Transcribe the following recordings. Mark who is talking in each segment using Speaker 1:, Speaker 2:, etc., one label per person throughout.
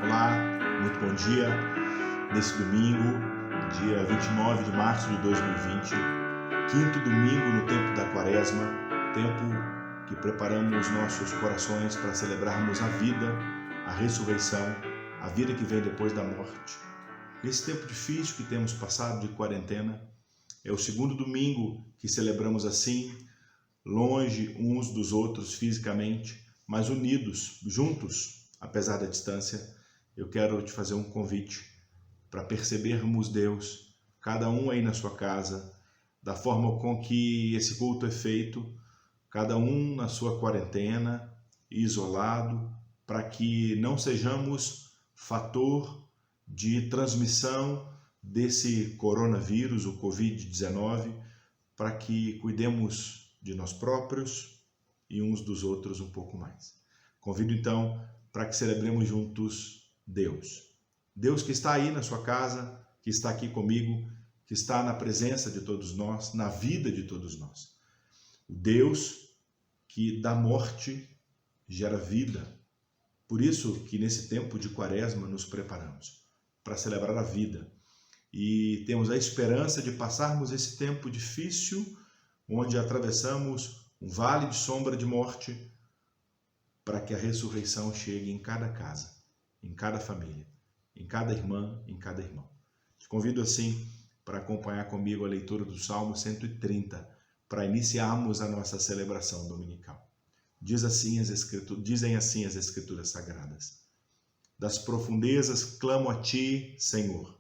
Speaker 1: Olá, muito bom dia. Nesse domingo, dia 29 de março de 2020, quinto domingo no tempo da Quaresma, tempo que preparamos nossos corações para celebrarmos a vida, a ressurreição, a vida que vem depois da morte. Nesse tempo difícil que temos passado de quarentena, é o segundo domingo que celebramos assim, longe uns dos outros fisicamente, mas unidos, juntos, apesar da distância. Eu quero te fazer um convite para percebermos Deus, cada um aí na sua casa, da forma com que esse culto é feito, cada um na sua quarentena, isolado, para que não sejamos fator de transmissão desse coronavírus, o Covid-19, para que cuidemos de nós próprios e uns dos outros um pouco mais. Convido então para que celebremos juntos Deus. Deus que está aí na sua casa, que está aqui comigo, que está na presença de todos nós, na vida de todos nós. O Deus que da morte gera vida. Por isso que nesse tempo de Quaresma nos preparamos para celebrar a vida. E temos a esperança de passarmos esse tempo difícil, onde atravessamos um vale de sombra de morte, para que a ressurreição chegue em cada casa, em cada família, em cada irmã, em cada irmão. Te convido assim para acompanhar comigo a leitura do Salmo 130, para iniciarmos a nossa celebração dominical. Dizem assim as Escrituras Sagradas: das profundezas clamo a Ti, Senhor.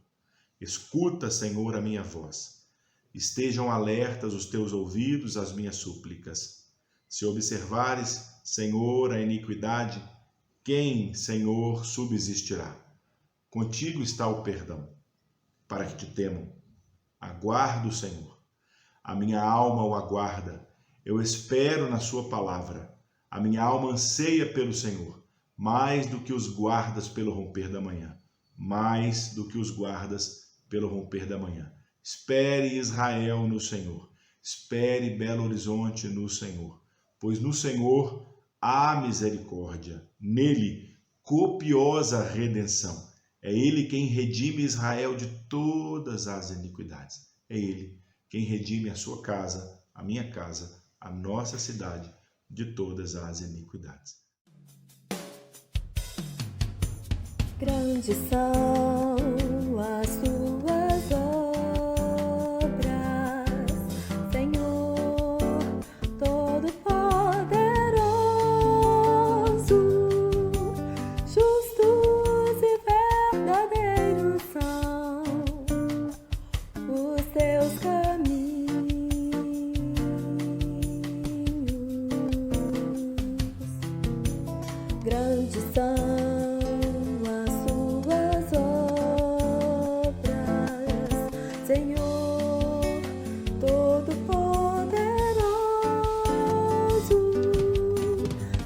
Speaker 1: Escuta, Senhor, a minha voz. Estejam alertas os Teus ouvidos às minhas súplicas. Se observares, Senhor, a iniquidade, quem, Senhor, subsistirá? Contigo está o perdão, para que te temam. Aguardo o Senhor. A minha alma o aguarda. Eu espero na sua palavra. A minha alma anseia pelo Senhor, mais do que os guardas pelo romper da manhã. Mais do que os guardas pelo romper da manhã. Espere, Israel, no Senhor. Espere, Belo Horizonte, no Senhor. Pois no Senhor há misericórdia, nele copiosa redenção. É Ele quem redime Israel de todas as iniquidades. É Ele quem redime a sua casa, a minha casa, a nossa cidade de todas as iniquidades.
Speaker 2: Grandes são as tuas obras, Senhor, Todo-Poderoso. Justos e verdadeiros são os teus caminhos. Grandes são Senhor, Todo-Poderoso,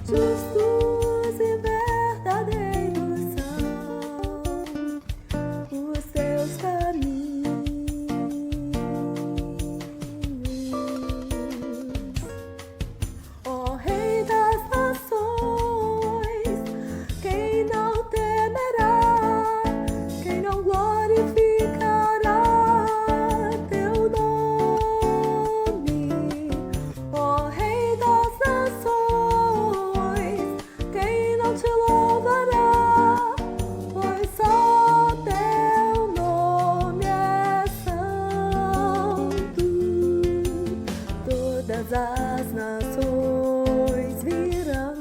Speaker 2: justos e verdadeiros são os teus caminhos. Ó Rei das nações, quem não temerá, quem não glorificará teu nome? Ó Rei das nações, quem não te louvará, pois só teu nome é santo. Todas as nações virão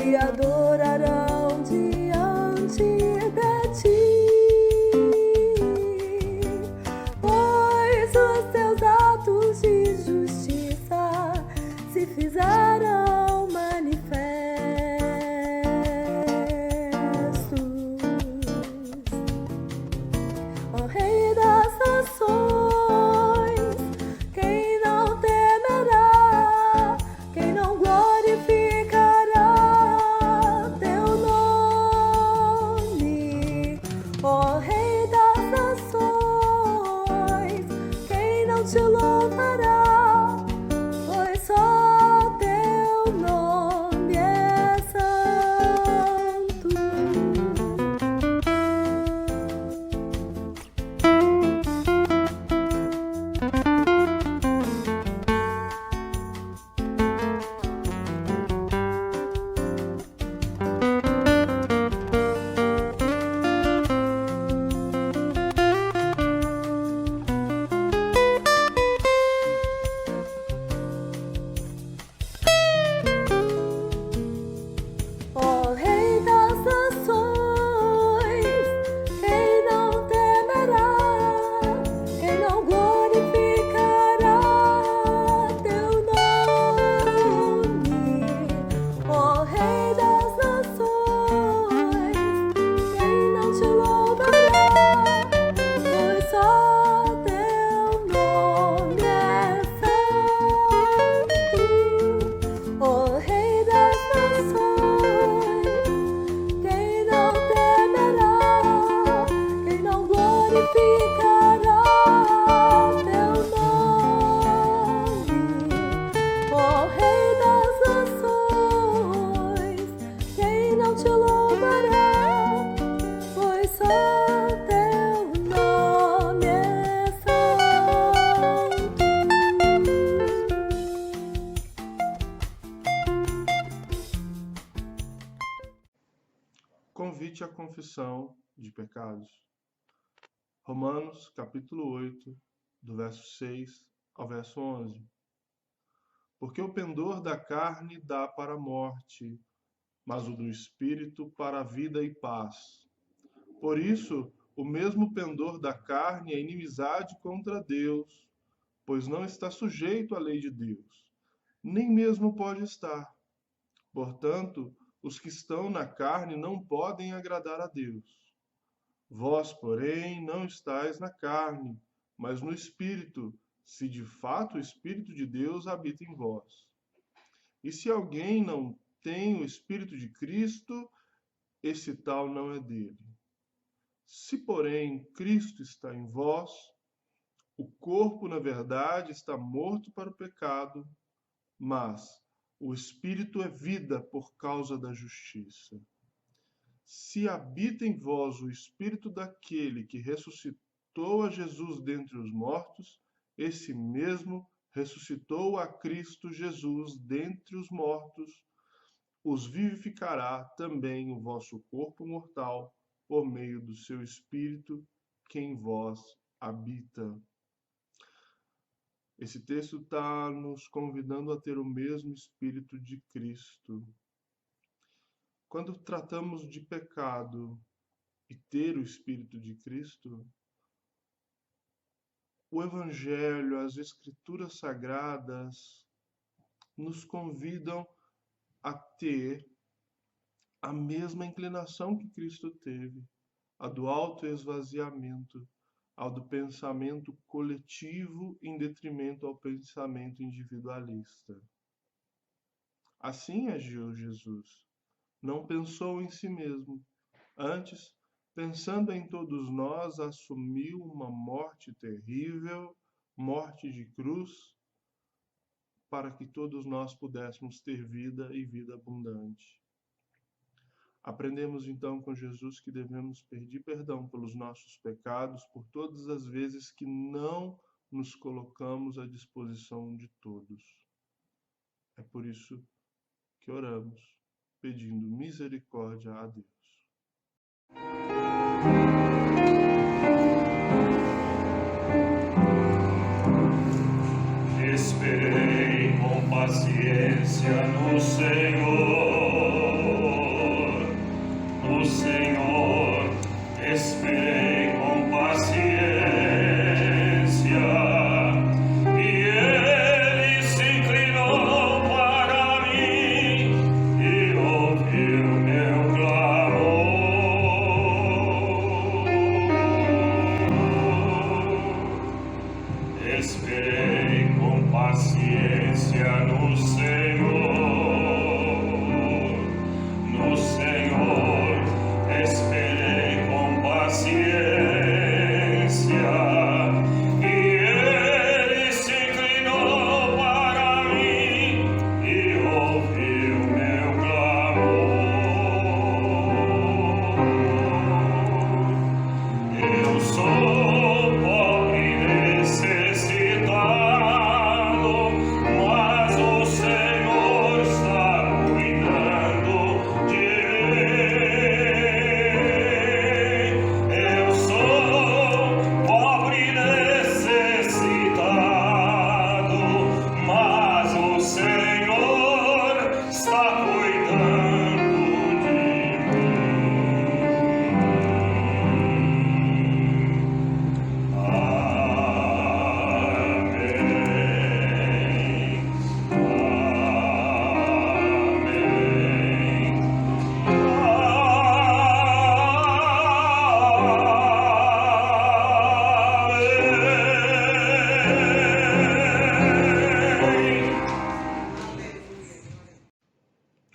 Speaker 2: e adorarão diante de ti, pois os teus atos de justiça se fizeram manifestos. Ó Rei das nações, quem não temerá, quem não glorificará teu nome?
Speaker 3: Convite à confissão de pecados. Romanos, capítulo 8, do verso 6 ao verso 11. Porque o pendor da carne dá para a morte, mas o do espírito para a vida e paz. Por isso, o mesmo pendor da carne é inimizade contra Deus, pois não está sujeito à lei de Deus, nem mesmo pode estar. Portanto, os que estão na carne não podem agradar a Deus. Vós, porém, não estáis na carne, mas no Espírito, se de fato o Espírito de Deus habita em vós. E se alguém não tem o Espírito de Cristo, esse tal não é dele. Se, porém, Cristo está em vós, o corpo, na verdade, está morto para o pecado, mas o Espírito é vida por causa da justiça. Se habita em vós o Espírito daquele que ressuscitou a Jesus dentre os mortos, esse mesmo ressuscitou a Cristo Jesus dentre os mortos, os vivificará também o vosso corpo mortal, por meio do seu Espírito, que em vós habita. Esse texto está nos convidando a ter o mesmo Espírito de Cristo. Quando tratamos de pecado e ter o Espírito de Cristo, o Evangelho, as Escrituras Sagradas nos convidam a ter a mesma inclinação que Cristo teve, a do autoesvaziamento, a do pensamento coletivo em detrimento ao pensamento individualista. Assim agiu Jesus. Não pensou em si mesmo. Antes, pensando em todos nós, assumiu uma morte terrível, morte de cruz, para que todos nós pudéssemos ter vida e vida abundante. Aprendemos então com Jesus que devemos pedir perdão pelos nossos pecados, por todas as vezes que não nos colocamos à disposição de todos. É por isso que oramos, pedindo misericórdia a Deus.
Speaker 4: Esperei com paciência no Senhor, esperei com paciência, e Ele se inclinou para mim e ouviu meu clamor. Esperei com paciência no Senhor, esperei com paciência, e Ele se inclinou para mim e ouviu meu clamor. Eu sou pobre e necessitado, mas o Senhor está cuidando de mim. Eu sou pobre e necessitado, mas o Senhor está cuidando de mim.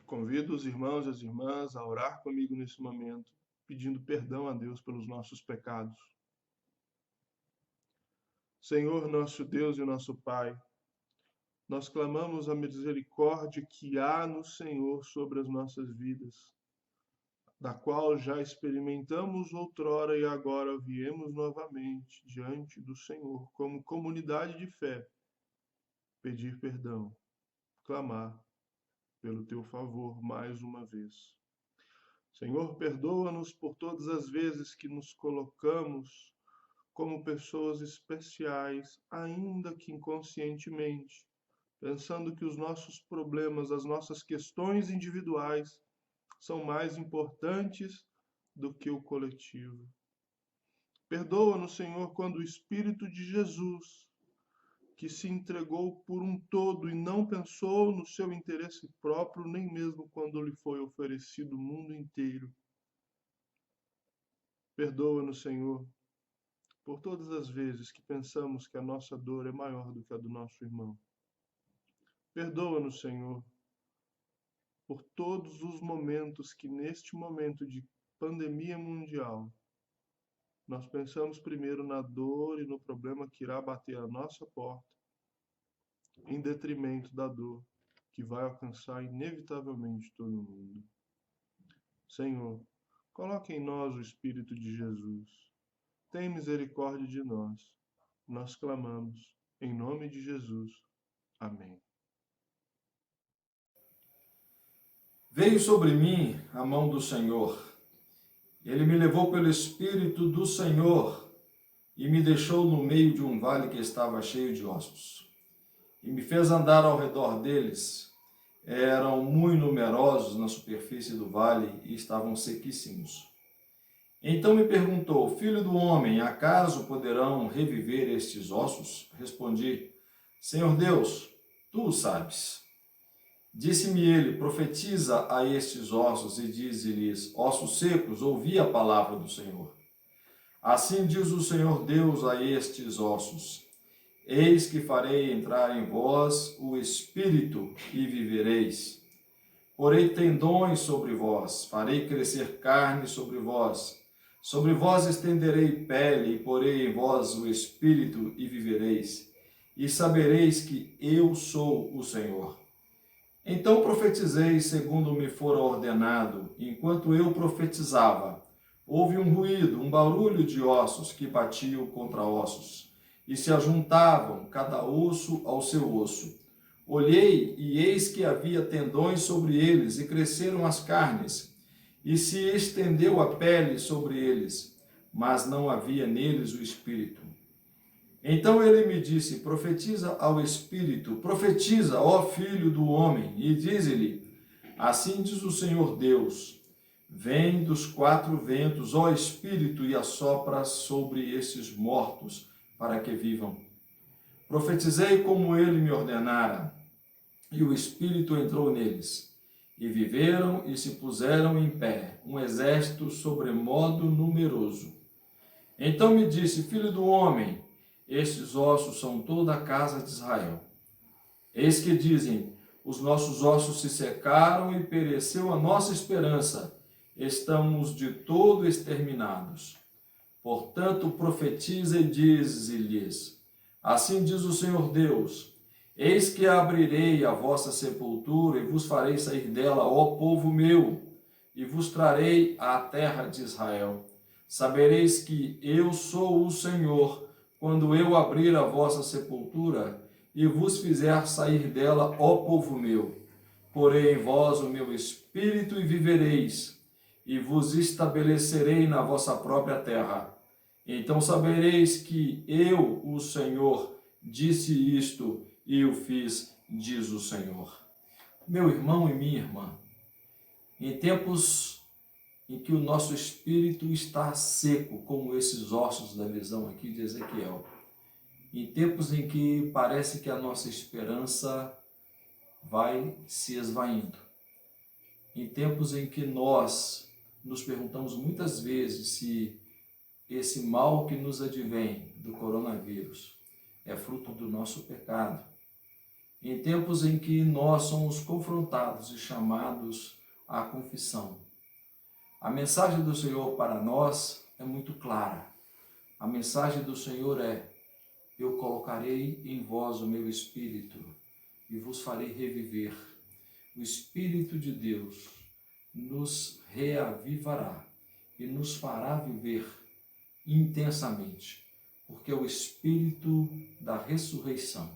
Speaker 3: Convido os irmãos e as irmãs a orar comigo nesse momento, pedindo perdão a Deus pelos nossos pecados. Senhor, nosso Deus e nosso Pai, nós clamamos a misericórdia que há no Senhor sobre as nossas vidas, da qual já experimentamos outrora e agora viemos novamente diante do Senhor, como comunidade de fé, pedir perdão, clamar pelo teu favor mais uma vez. Senhor, perdoa-nos por todas as vezes que nos colocamos como pessoas especiais, ainda que inconscientemente, pensando que os nossos problemas, as nossas questões individuais são mais importantes do que o coletivo. Perdoa-nos, Senhor, quando o Espírito de Jesus, que se entregou por um todo e não pensou no seu interesse próprio, nem mesmo quando lhe foi oferecido o mundo inteiro. Perdoa-nos, Senhor, por todas as vezes que pensamos que a nossa dor é maior do que a do nosso irmão. Perdoa-nos, Senhor, por todos os momentos que, neste momento de pandemia mundial, nós pensamos primeiro na dor e no problema que irá bater à nossa porta, em detrimento da dor que vai alcançar inevitavelmente todo mundo. Senhor, coloque em nós o Espírito de Jesus. Tem misericórdia de nós. Nós clamamos, em nome de Jesus. Amém.
Speaker 5: Veio sobre mim a mão do Senhor. Ele me levou pelo Espírito do Senhor e me deixou no meio de um vale que estava cheio de ossos. E me fez andar ao redor deles. Eram muito numerosos na superfície do vale e estavam sequíssimos. Então me perguntou: Filho do homem, acaso poderão reviver estes ossos? Respondi: Senhor Deus, tu o sabes. Disse-me ele: Profetiza a estes ossos e dize-lhes: Ossos secos, ouvi a palavra do Senhor. Assim diz o Senhor Deus a estes ossos: Eis que farei entrar em vós o Espírito e vivereis. Porei tendões sobre vós, farei crescer carne sobre vós estenderei pele e porei em vós o Espírito e vivereis. E sabereis que eu sou o Senhor. Então profetizei segundo me fora ordenado. Enquanto eu profetizava, houve um ruído, um barulho de ossos que batiam contra ossos, e se ajuntavam, cada osso ao seu osso. Olhei, e eis que havia tendões sobre eles, e cresceram as carnes, e se estendeu a pele sobre eles, mas não havia neles o Espírito. Então ele me disse: Profetiza ao Espírito, profetiza, ó Filho do homem, e dize-lhe: Assim diz o Senhor Deus: Vem dos quatro ventos, ó Espírito, e assopra sobre esses mortos, para que vivam. Profetizei como ele me ordenara, e o Espírito entrou neles, e viveram e se puseram em pé, um exército sobremodo numeroso. Então me disse: Filho do homem, estes ossos são toda a casa de Israel. Eis que dizem: os nossos ossos se secaram e pereceu a nossa esperança, estamos de todo exterminados. Portanto, profetiza e dize-lhes: Assim diz o Senhor Deus: Eis que abrirei a vossa sepultura e vos farei sair dela, ó povo meu, e vos trarei à terra de Israel. Sabereis que eu sou o Senhor, quando eu abrir a vossa sepultura e vos fizer sair dela, ó povo meu. Porei em vós o meu espírito e vivereis, e vos estabelecerei na vossa própria terra. Então sabereis que eu, o Senhor, disse isto e o fiz, diz o Senhor. Meu irmão e minha irmã, em tempos em que o nosso espírito está seco, como esses ossos da visão aqui de Ezequiel, em tempos em que parece que a nossa esperança vai se esvaindo, em tempos em que nós nos perguntamos muitas vezes se esse mal que nos advém do coronavírus é fruto do nosso pecado, em tempos em que nós somos confrontados e chamados à confissão, a mensagem do Senhor para nós é muito clara. A mensagem do Senhor é: eu colocarei em vós o meu Espírito e vos farei reviver. O Espírito de Deus nos reavivará e nos fará viver intensamente, porque é o Espírito da ressurreição,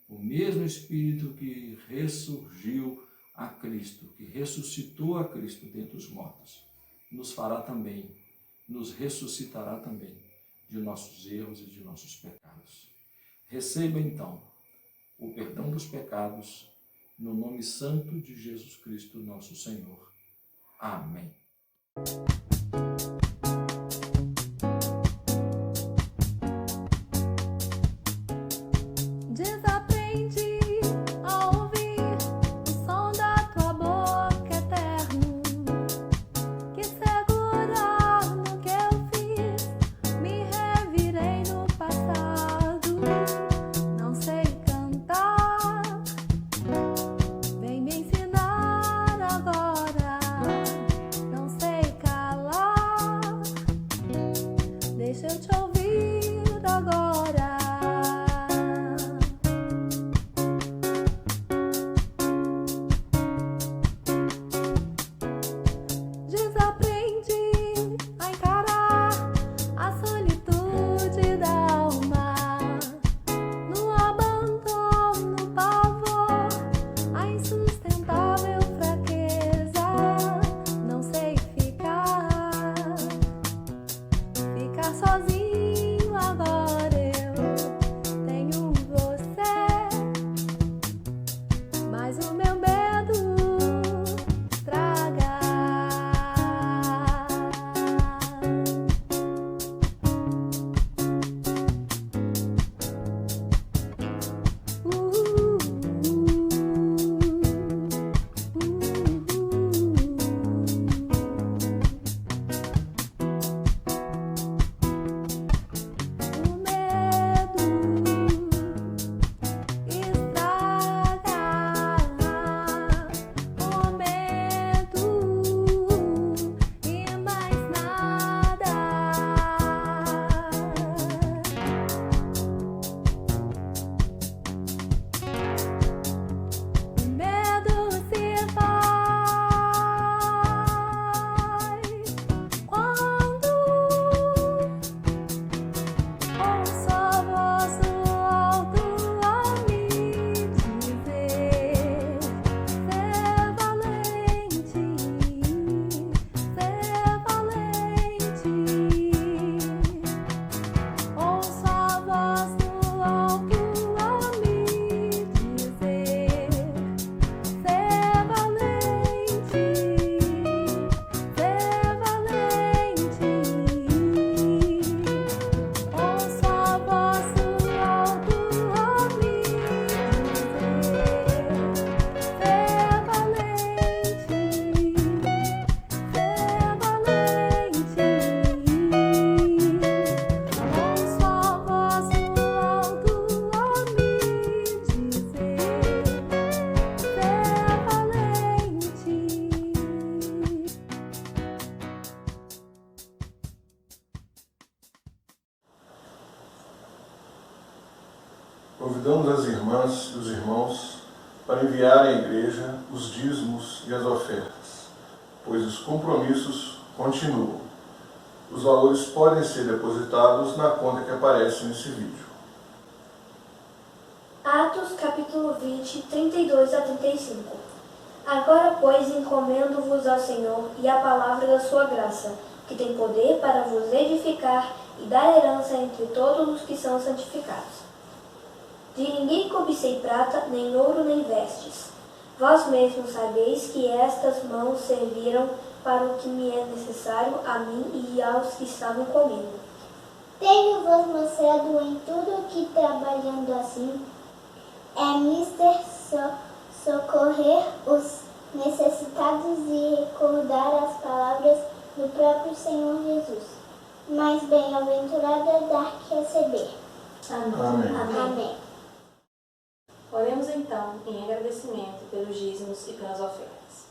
Speaker 5: o mesmo Espírito que ressurgiu a Cristo, que ressuscitou a Cristo dentre os mortos. nos fará também, nos ressuscitará também de nossos erros e de nossos pecados. Receba então o perdão dos pecados no nome santo de Jesus Cristo, nosso Senhor. Amém.
Speaker 2: Desaprendi a ouvir o som da tua boca, eterno, que segurar no que eu fiz, me revirei no passado, não sei cantar, vem me ensinar agora, não sei calar, deixa eu te ouvir agora. Desaprendi a encarar a solitude da alma, no abandono, no pavor, a insustentável fraqueza. Não sei ficar sozinho agora. Eu tenho você, mas o meu medo traga. O medo estraga o medo e mais nada. O medo se vai quando ouço a voz do alto a me dizer: ser valente, ser valente. Ouço a voz do alto a me dizer: ser valente, ser valente. Ouço a voz do alto a me dizer: ser valente, ser valente. Ouço a voz do alto a me dizer:
Speaker 6: Convidamos as irmãs e os irmãos para enviarem à igreja os dízimos e as ofertas, pois os compromissos continuam. Os valores podem ser depositados na conta que aparece nesse vídeo.
Speaker 7: Atos capítulo 20, 32 a 35. Agora, pois, encomendo-vos ao Senhor e à palavra da sua graça, que tem poder para vos edificar e dar herança entre todos os que são santificados. De ninguém cobicei prata, nem ouro, nem vestes. Vós mesmos sabeis que estas mãos serviram para o que me é necessário a mim e aos que estavam comigo.
Speaker 8: Tenho-vos mostrado em tudo que, trabalhando assim, é mister socorrer os necessitados e recordar as palavras do próprio Senhor Jesus. Mas bem-aventurado é dar que receber.
Speaker 6: Amém.
Speaker 8: Amém.
Speaker 9: Oremos então em agradecimento pelos dízimos e pelas ofertas.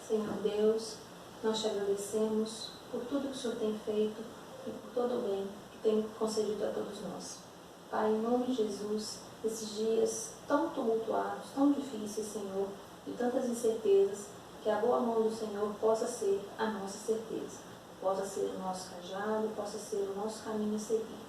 Speaker 9: Senhor Deus, nós te agradecemos por tudo que o Senhor tem feito e por todo o bem que tem concedido a todos nós. Pai, em nome de Jesus, nesses dias tão tumultuados, tão difíceis, Senhor, de tantas incertezas, que a boa mão do Senhor possa ser a nossa certeza, possa ser o nosso cajado, possa ser o nosso caminho a seguir.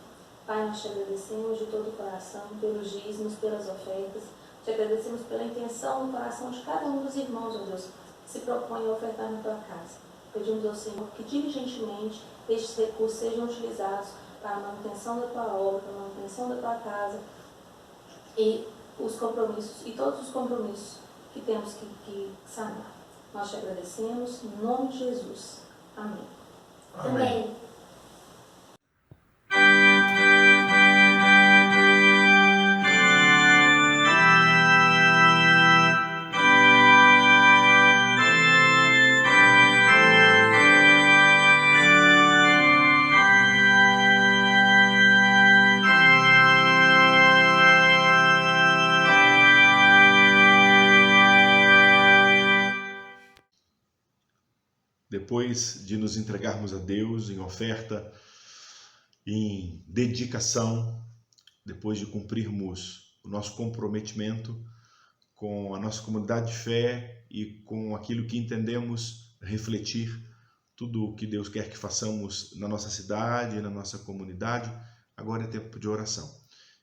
Speaker 9: Pai, nós te agradecemos de todo o coração pelos dízimos, pelas ofertas, te agradecemos pela intenção no coração de cada um dos irmãos, ó Deus, se propõem a ofertar na tua casa. Pedimos ao Senhor que diligentemente estes recursos sejam utilizados para a manutenção da tua obra, para a manutenção da tua casa e os compromissos, e todos os compromissos que temos que sanar. Nós te agradecemos, em nome de Jesus. Amém.
Speaker 7: Amém.
Speaker 1: Depois de nos entregarmos a Deus em oferta, em dedicação, depois de cumprirmos o nosso comprometimento com a nossa comunidade de fé e com aquilo que entendemos refletir tudo o que Deus quer que façamos na nossa cidade, na nossa comunidade, agora é tempo de oração.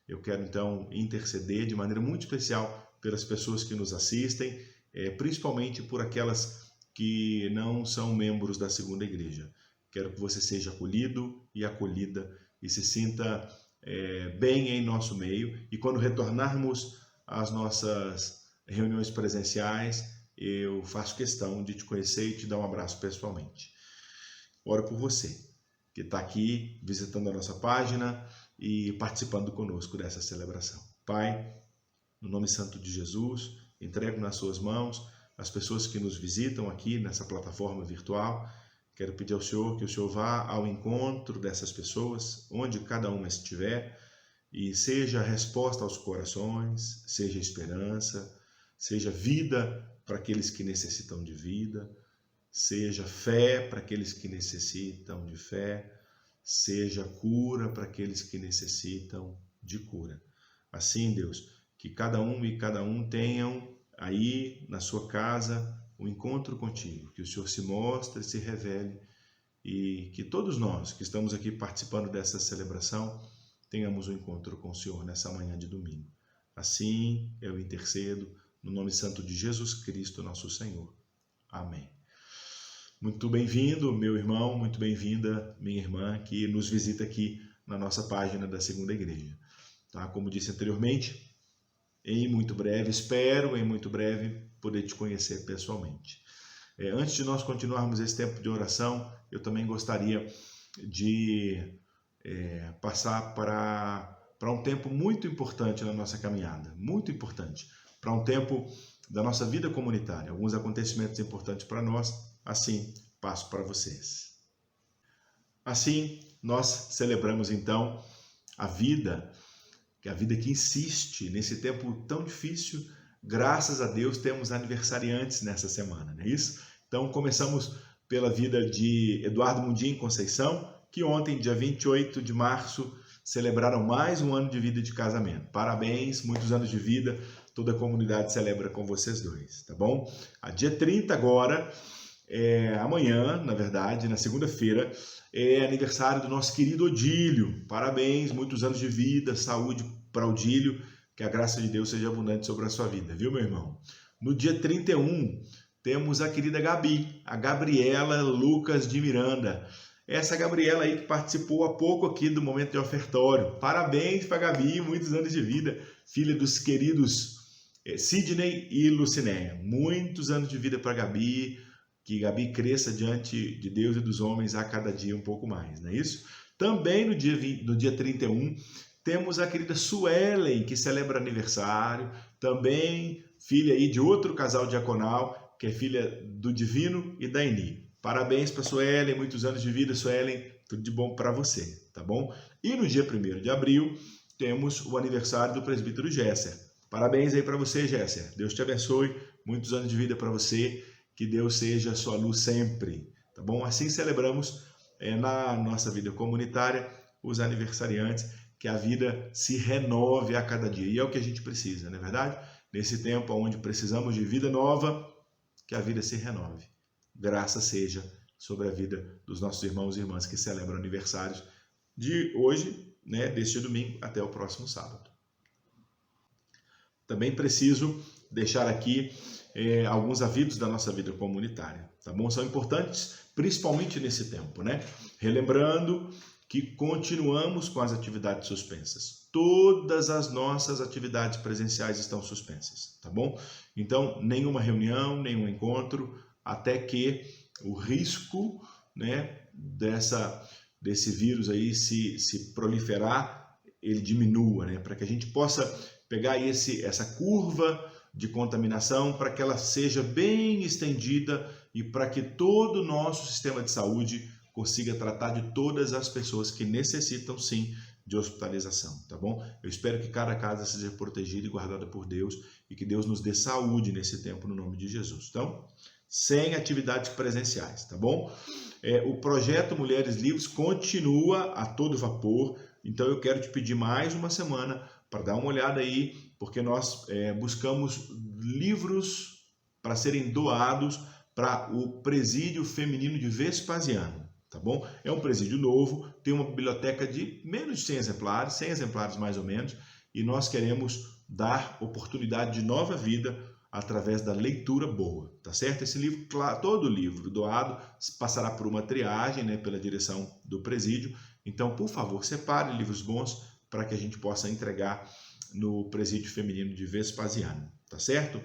Speaker 1: Eu quero então interceder de maneira muito especial pelas pessoas que nos assistem, principalmente por aquelas que não são membros da segunda igreja. Quero que você seja acolhido e acolhida e se sinta bem em nosso meio. E quando retornarmos às nossas reuniões presenciais, eu faço questão de te conhecer e te dar um abraço pessoalmente. Oro por você que está aqui visitando a nossa página e participando conosco dessa celebração. Pai, no nome santo de Jesus, entrego nas suas mãos as pessoas que nos visitam aqui nessa plataforma virtual. Quero pedir ao Senhor que o Senhor vá ao encontro dessas pessoas, onde cada uma estiver, e seja resposta aos corações, seja esperança, seja vida para aqueles que necessitam de vida, seja fé para aqueles que necessitam de fé, seja cura para aqueles que necessitam de cura. Assim, Deus, que cada um tenham aí na sua casa um encontro contigo, que o Senhor se mostre, se revele e que todos nós que estamos aqui participando dessa celebração tenhamos um encontro com o Senhor nessa manhã de domingo. Assim eu intercedo no nome santo de Jesus Cristo, nosso Senhor. Amém. Muito bem-vindo, meu irmão, muito bem-vinda, minha irmã, que nos visita aqui na nossa página da Segunda Igreja. Tá? Como disse anteriormente, em muito breve, espero em muito breve poder te conhecer pessoalmente. Antes de nós continuarmos esse tempo de oração, eu também gostaria de passar para um tempo muito importante na nossa caminhada, muito importante, para um tempo da nossa vida comunitária, alguns acontecimentos importantes para nós, assim passo para vocês. Assim, nós celebramos então a vida que insiste nesse tempo tão difícil. Graças a Deus temos aniversariantes nessa semana, não é isso? Então começamos pela vida de Eduardo Mundim Conceição, que ontem, dia 28 de março, celebraram mais um ano de vida de casamento. Parabéns, muitos anos de vida, toda a comunidade celebra com vocês dois, tá bom? A dia 30 agora, amanhã, na verdade, na segunda-feira, é aniversário do nosso querido Odílio. Parabéns, muitos anos de vida, saúde para Odílio, que a graça de Deus seja abundante sobre a sua vida, viu, meu irmão? No dia 31, temos a querida Gabi, a Gabriela Lucas de Miranda. Essa Gabriela aí que participou há pouco aqui do momento de ofertório. Parabéns para a Gabi, muitos anos de vida, filha dos queridos Sidney e Lucinéia. Muitos anos de vida para a Gabi, que Gabi cresça diante de Deus e dos homens a cada dia um pouco mais, não é isso? Também no dia 31, temos a querida Suelen, que celebra aniversário, também filha aí de outro casal diaconal, que é filha do Divino e da Eni. Parabéns para Suelen, muitos anos de vida, Suelen, tudo de bom para você, tá bom? E no dia 1º de abril, temos o aniversário do presbítero Gesser. Parabéns aí para você, Gesser. Deus te abençoe, muitos anos de vida para você, que Deus seja a sua luz sempre, tá bom? Assim celebramos na nossa vida comunitária os aniversariantes, que a vida se renove a cada dia. E é o que a gente precisa, não é verdade? Nesse tempo onde precisamos de vida nova, que a vida se renove. Graça seja sobre a vida dos nossos irmãos e irmãs que celebram aniversários de hoje, né, deste domingo, até o próximo sábado. Também preciso deixar aqui alguns avisos da nossa vida comunitária, tá bom? São importantes, principalmente nesse tempo, né? Relembrando que continuamos com as atividades suspensas. Todas as nossas atividades presenciais estão suspensas, tá bom? Então, nenhuma reunião, nenhum encontro, até que o risco, né, desse vírus aí se proliferar, ele diminua, né? Para que a gente possa pegar essa curva de contaminação, para que ela seja bem estendida e para que todo o nosso sistema de saúde consiga tratar de todas as pessoas que necessitam, sim, de hospitalização, tá bom? Eu espero que cada casa seja protegida e guardada por Deus e que Deus nos dê saúde nesse tempo, no nome de Jesus. Então, sem atividades presenciais, tá bom? O projeto Mulheres Livres continua a todo vapor, então eu quero te pedir mais uma semana para dar uma olhada aí, porque nós buscamos livros para serem doados para o Presídio Feminino de Vespasiano. Tá bom? É um presídio novo, tem uma biblioteca de menos de 100 exemplares, 100 exemplares mais ou menos, e nós queremos dar oportunidade de nova vida através da leitura boa, tá certo? Esse livro, todo livro doado passará por uma triagem, né, pela direção do presídio. Então, por favor, separe livros bons para que a gente possa entregar no Presídio Feminino de Vespasiano, tá certo?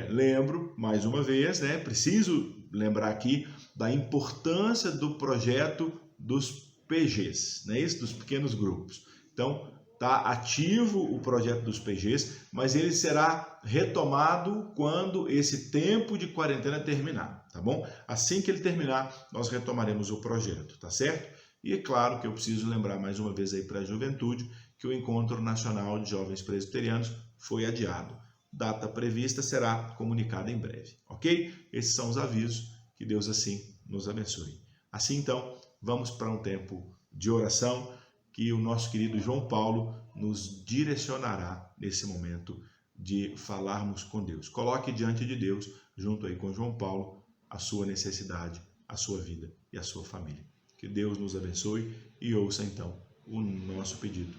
Speaker 1: Lembro, mais uma vez, né, preciso lembrar aqui da importância do projeto dos PGs, né, dos pequenos grupos. Então, está ativo o projeto dos PGs, mas ele será retomado quando esse tempo de quarentena terminar, tá bom? Assim que ele terminar, nós retomaremos o projeto, tá certo? E é claro que eu preciso lembrar mais uma vez aí para a juventude que o Encontro Nacional de Jovens Presbiterianos foi adiado. Data prevista será comunicada em breve, ok? Esses são os avisos, que Deus assim nos abençoe. Assim então, vamos para um tempo de oração que o nosso querido João Paulo nos direcionará nesse momento de falarmos com Deus. Coloque diante de Deus, junto aí com João Paulo, a sua necessidade, a sua vida e a sua família. Que Deus nos abençoe e ouça então o nosso pedido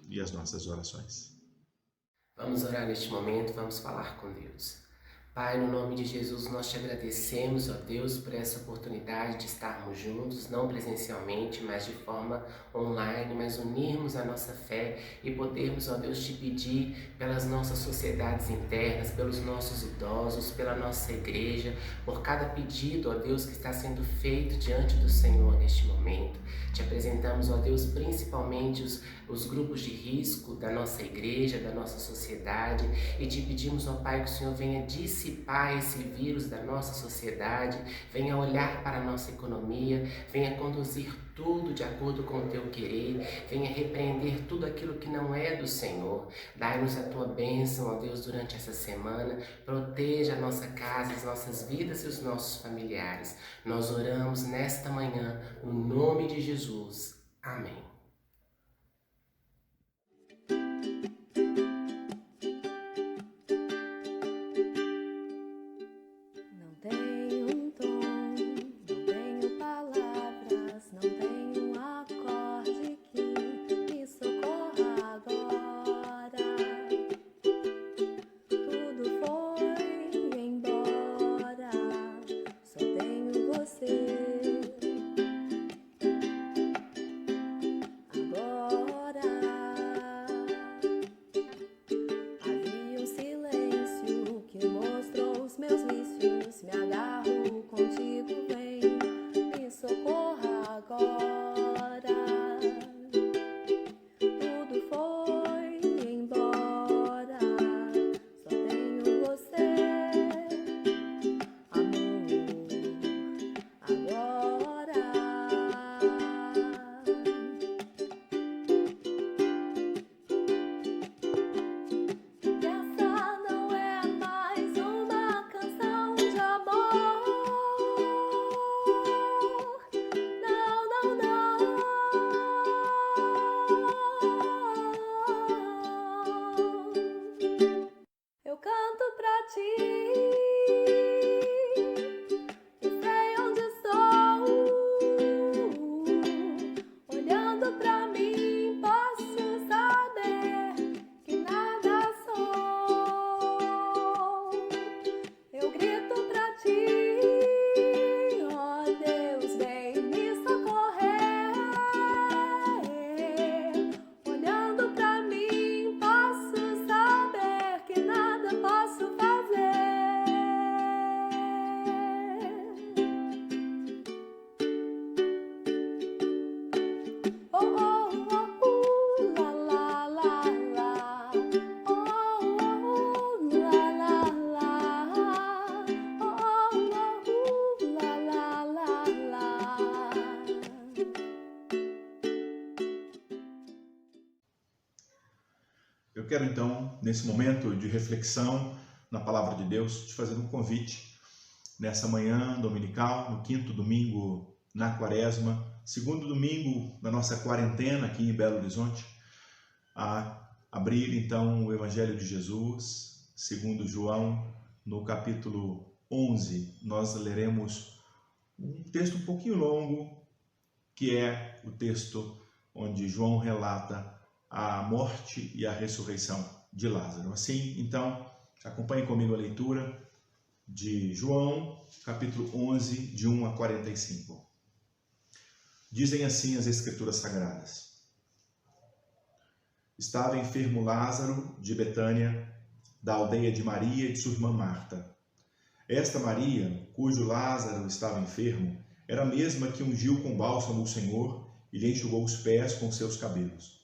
Speaker 1: e as nossas orações.
Speaker 10: Vamos orar neste momento, vamos falar com Deus. Pai, no nome de Jesus, nós te agradecemos, ó Deus, por essa oportunidade de estarmos juntos, não presencialmente, mas de forma online, mas unirmos a nossa fé e podermos, ó Deus, te pedir pelas nossas sociedades internas, pelos nossos idosos, pela nossa igreja, por cada pedido, ó Deus, que está sendo feito diante do Senhor neste momento. Te apresentamos, ó Deus, principalmente os grupos de risco da nossa igreja, da nossa sociedade, e te pedimos, ó Pai, que o Senhor venha dissipar esse vírus da nossa sociedade, venha olhar para a nossa economia, venha conduzir tudo de acordo com o teu querer, venha repreender tudo aquilo que não é do Senhor. Dai-nos a tua bênção, ó Deus, durante essa semana, proteja a nossa casa, as nossas vidas e os nossos familiares. Nós oramos nesta manhã, no nome de Jesus. Amém.
Speaker 2: Não tenho um tom, não tenho palavras, não tenho um acorde que me socorra agora. Tudo foi embora, só tenho você.
Speaker 1: quero então, nesse momento de reflexão na Palavra de Deus, te fazer um convite nessa manhã dominical, no 5º domingo na Quaresma, 2º domingo da nossa quarentena aqui em Belo Horizonte, a abrir então o Evangelho de Jesus, segundo João, no capítulo 11. Nós leremos um texto um pouquinho longo, que é o texto onde João relata a morte e a ressurreição de Lázaro. Assim, então, acompanhe comigo a leitura de João, capítulo 11, de 1 a 45. Dizem assim as Escrituras Sagradas. Estava enfermo Lázaro, de Betânia, da aldeia de Maria e de sua irmã Marta. Esta Maria, cujo Lázaro estava enfermo, era a mesma que ungiu com bálsamo o Senhor e lhe enxugou os pés com seus cabelos.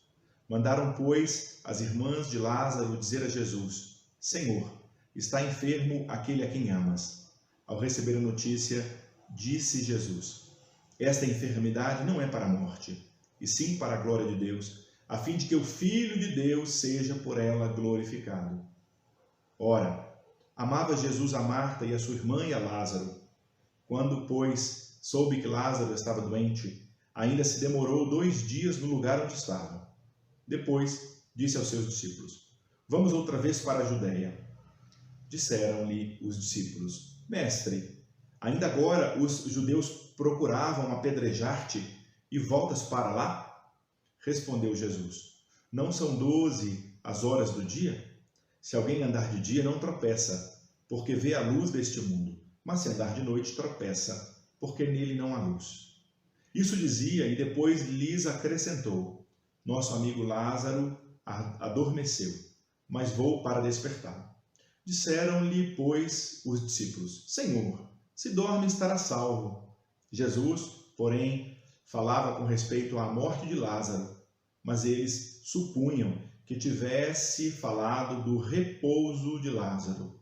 Speaker 1: Mandaram, pois, as irmãs de Lázaro dizer a Jesus: Senhor, está enfermo aquele a quem amas. Ao receber a notícia, disse Jesus: Esta enfermidade não é para a morte, e sim para a glória de Deus, a fim de que o Filho de Deus seja por ela glorificado. Ora, amava Jesus a Marta e a sua irmã e a Lázaro. Quando, pois, soube que Lázaro estava doente, ainda se demorou 2 dias no lugar onde estava. Depois, disse aos seus discípulos: Vamos outra vez para a Judeia. Disseram-lhe os discípulos: Mestre, ainda agora os judeus procuravam apedrejar-te e voltas para lá? Respondeu Jesus: Não são 12 as horas do dia? Se alguém andar de dia, não tropeça, porque vê a luz deste mundo. Mas se andar de noite, tropeça, porque nele não há luz. Isso dizia e depois lhes acrescentou: Nosso amigo Lázaro adormeceu, mas vou para despertá-lo. Disseram-lhe, pois, os discípulos: Senhor, se dorme, estará salvo. Jesus, porém, falava com respeito à morte de Lázaro, mas eles supunham que tivesse falado do repouso de Lázaro.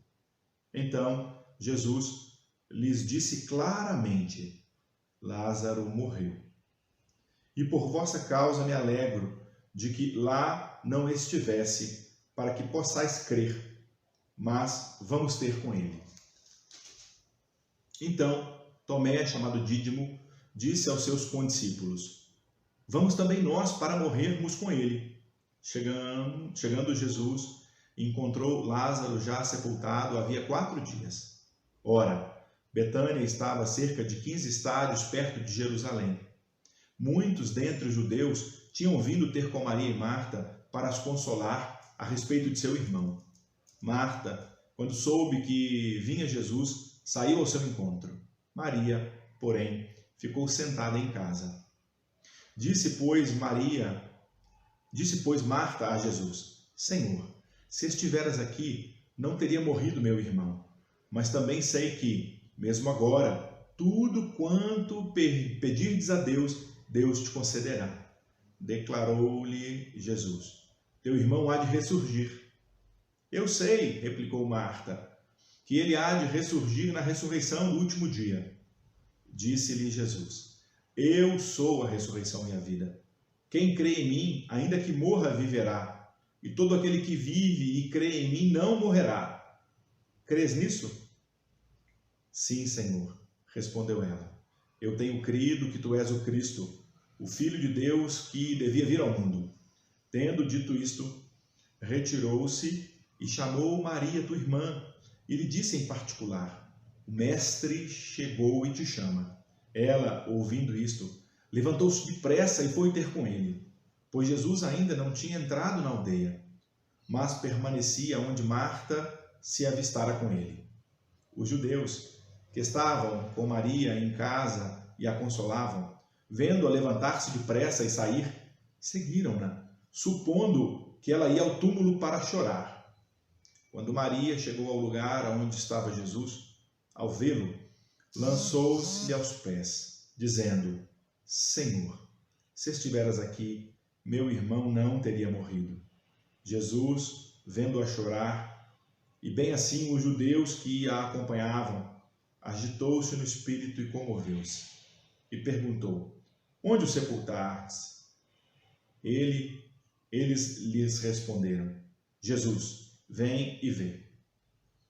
Speaker 1: Então, Jesus lhes disse claramente: Lázaro morreu. E por vossa causa me alegro de que lá não estivesse, para que possais crer, mas vamos ter com ele. Então, Tomé, chamado Dídimo, disse aos seus condiscípulos: Vamos também nós para morrermos com ele. Chegando Jesus, encontrou Lázaro já sepultado havia 4 dias. Ora, Betânia estava a cerca de 15 estádios perto de Jerusalém. Muitos dentre os judeus tinham vindo ter com Maria e Marta para as consolar a respeito de seu irmão. Marta, quando soube que vinha Jesus, saiu ao seu encontro. Maria, porém, ficou sentada em casa. Disse, pois, Marta a Jesus: Senhor, se estiveras aqui, não teria morrido meu irmão. Mas também sei que, mesmo agora, tudo quanto pedirdes a Deus, Deus te concederá. Declarou-lhe Jesus: Teu irmão há de ressurgir. Eu sei, replicou Marta, que ele há de ressurgir na ressurreição do último dia. Disse-lhe Jesus: Eu sou a ressurreição e a vida. Quem crê em mim, ainda que morra, viverá. E todo aquele que vive e crê em mim não morrerá. Crês nisso? Sim, Senhor, respondeu ela. Eu tenho crido que tu és o Cristo, o Filho de Deus que devia vir ao mundo. Tendo dito isto, retirou-se e chamou Maria, tua irmã, e lhe disse em particular: O Mestre chegou e te chama. Ela, ouvindo isto, levantou-se depressa e foi ter com ele, pois Jesus ainda não tinha entrado na aldeia, mas permanecia onde Marta se avistara com ele. Os judeus que estavam com Maria em casa e a consolavam, vendo-a levantar-se depressa e sair, seguiram-na, supondo que ela ia ao túmulo para chorar. Quando Maria chegou ao lugar onde estava Jesus, ao vê-lo, lançou-se aos pés, dizendo: Senhor, se estiveras aqui, meu irmão não teria morrido. Jesus, vendo-a chorar, e bem assim os judeus que a acompanhavam, agitou-se no espírito e comoveu-se, e perguntou: Onde o sepultastes? Eles lhes responderam: Jesus, vem e vê.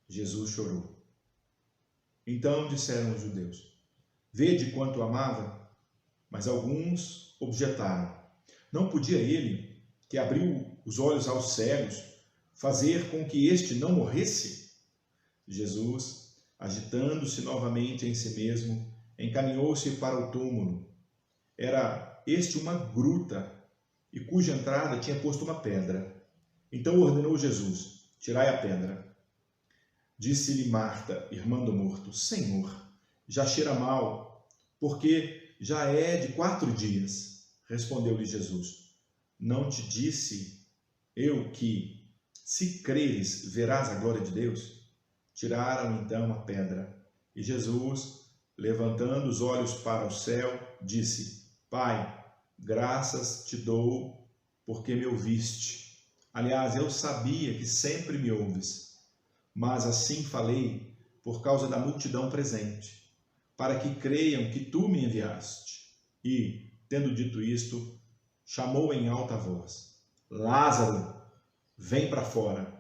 Speaker 1: Jesus chorou. Então disseram os judeus: vede quanto o amava. Mas alguns objetaram: não podia ele, que abriu os olhos aos cegos, fazer com que este não morresse? Jesus, agitando-se novamente em si mesmo, encaminhou-se para o túmulo. Era este uma gruta, e cuja entrada tinha posto uma pedra. Então ordenou Jesus: tirai a pedra. Disse-lhe Marta, irmã do morto: Senhor, já cheira mal, porque já é de 4 dias. Respondeu-lhe Jesus: não te disse eu que, se creres, verás a glória de Deus? Tiraram então a pedra. E Jesus, levantando os olhos para o céu, disse: Pai, graças te dou porque me ouviste. Aliás, eu sabia que sempre me ouves, mas assim falei por causa da multidão presente, para que creiam que tu me enviaste. E, tendo dito isto, chamou em alta voz: Lázaro, vem para fora.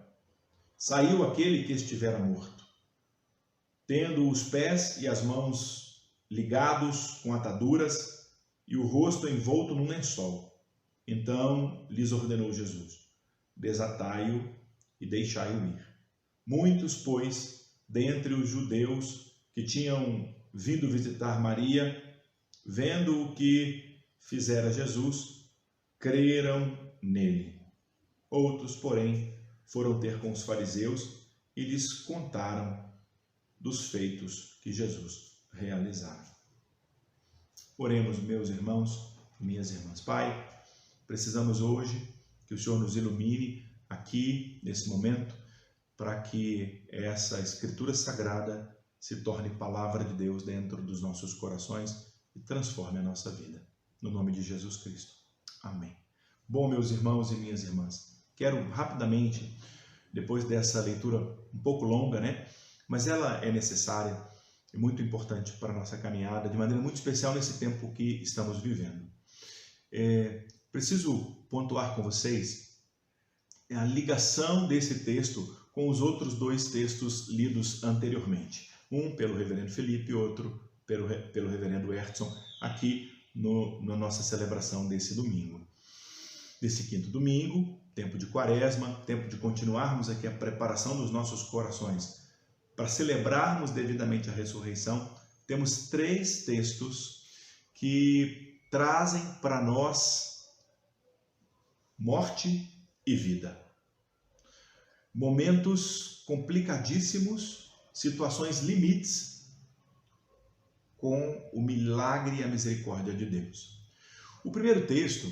Speaker 1: Saiu aquele que estivera morto, tendo os pés e as mãos ligados com ataduras e o rosto envolto num lençol. Então lhes ordenou Jesus: desatai-o e deixai-o ir. Muitos, pois, dentre os judeus que tinham vindo visitar Maria, vendo o que fizera Jesus, creram nele. Outros, porém, foram ter com os fariseus e lhes contaram dos feitos que Jesus realizara. Oremos, meus irmãos e minhas irmãs. Pai, precisamos hoje que o Senhor nos ilumine aqui, nesse momento, para que essa Escritura Sagrada se torne palavra de Deus dentro dos nossos corações e transforme a nossa vida. No nome de Jesus Cristo. Amém. Bom, meus irmãos e minhas irmãs, quero rapidamente, depois dessa leitura um pouco longa, mas ela é necessária e muito importante para a nossa caminhada, de maneira muito especial nesse tempo que estamos vivendo. Preciso pontuar com vocês a ligação desse texto com os outros 2 textos lidos anteriormente. Um pelo reverendo Felipe e outro pelo reverendo Hertzson, aqui na nossa celebração desse domingo. Desse 5º domingo, tempo de quaresma, tempo de continuarmos aqui a preparação dos nossos corações para celebrarmos devidamente a ressurreição, temos 3 textos que trazem para nós morte e vida. Momentos complicadíssimos, situações limites com o milagre e a misericórdia de Deus. O primeiro texto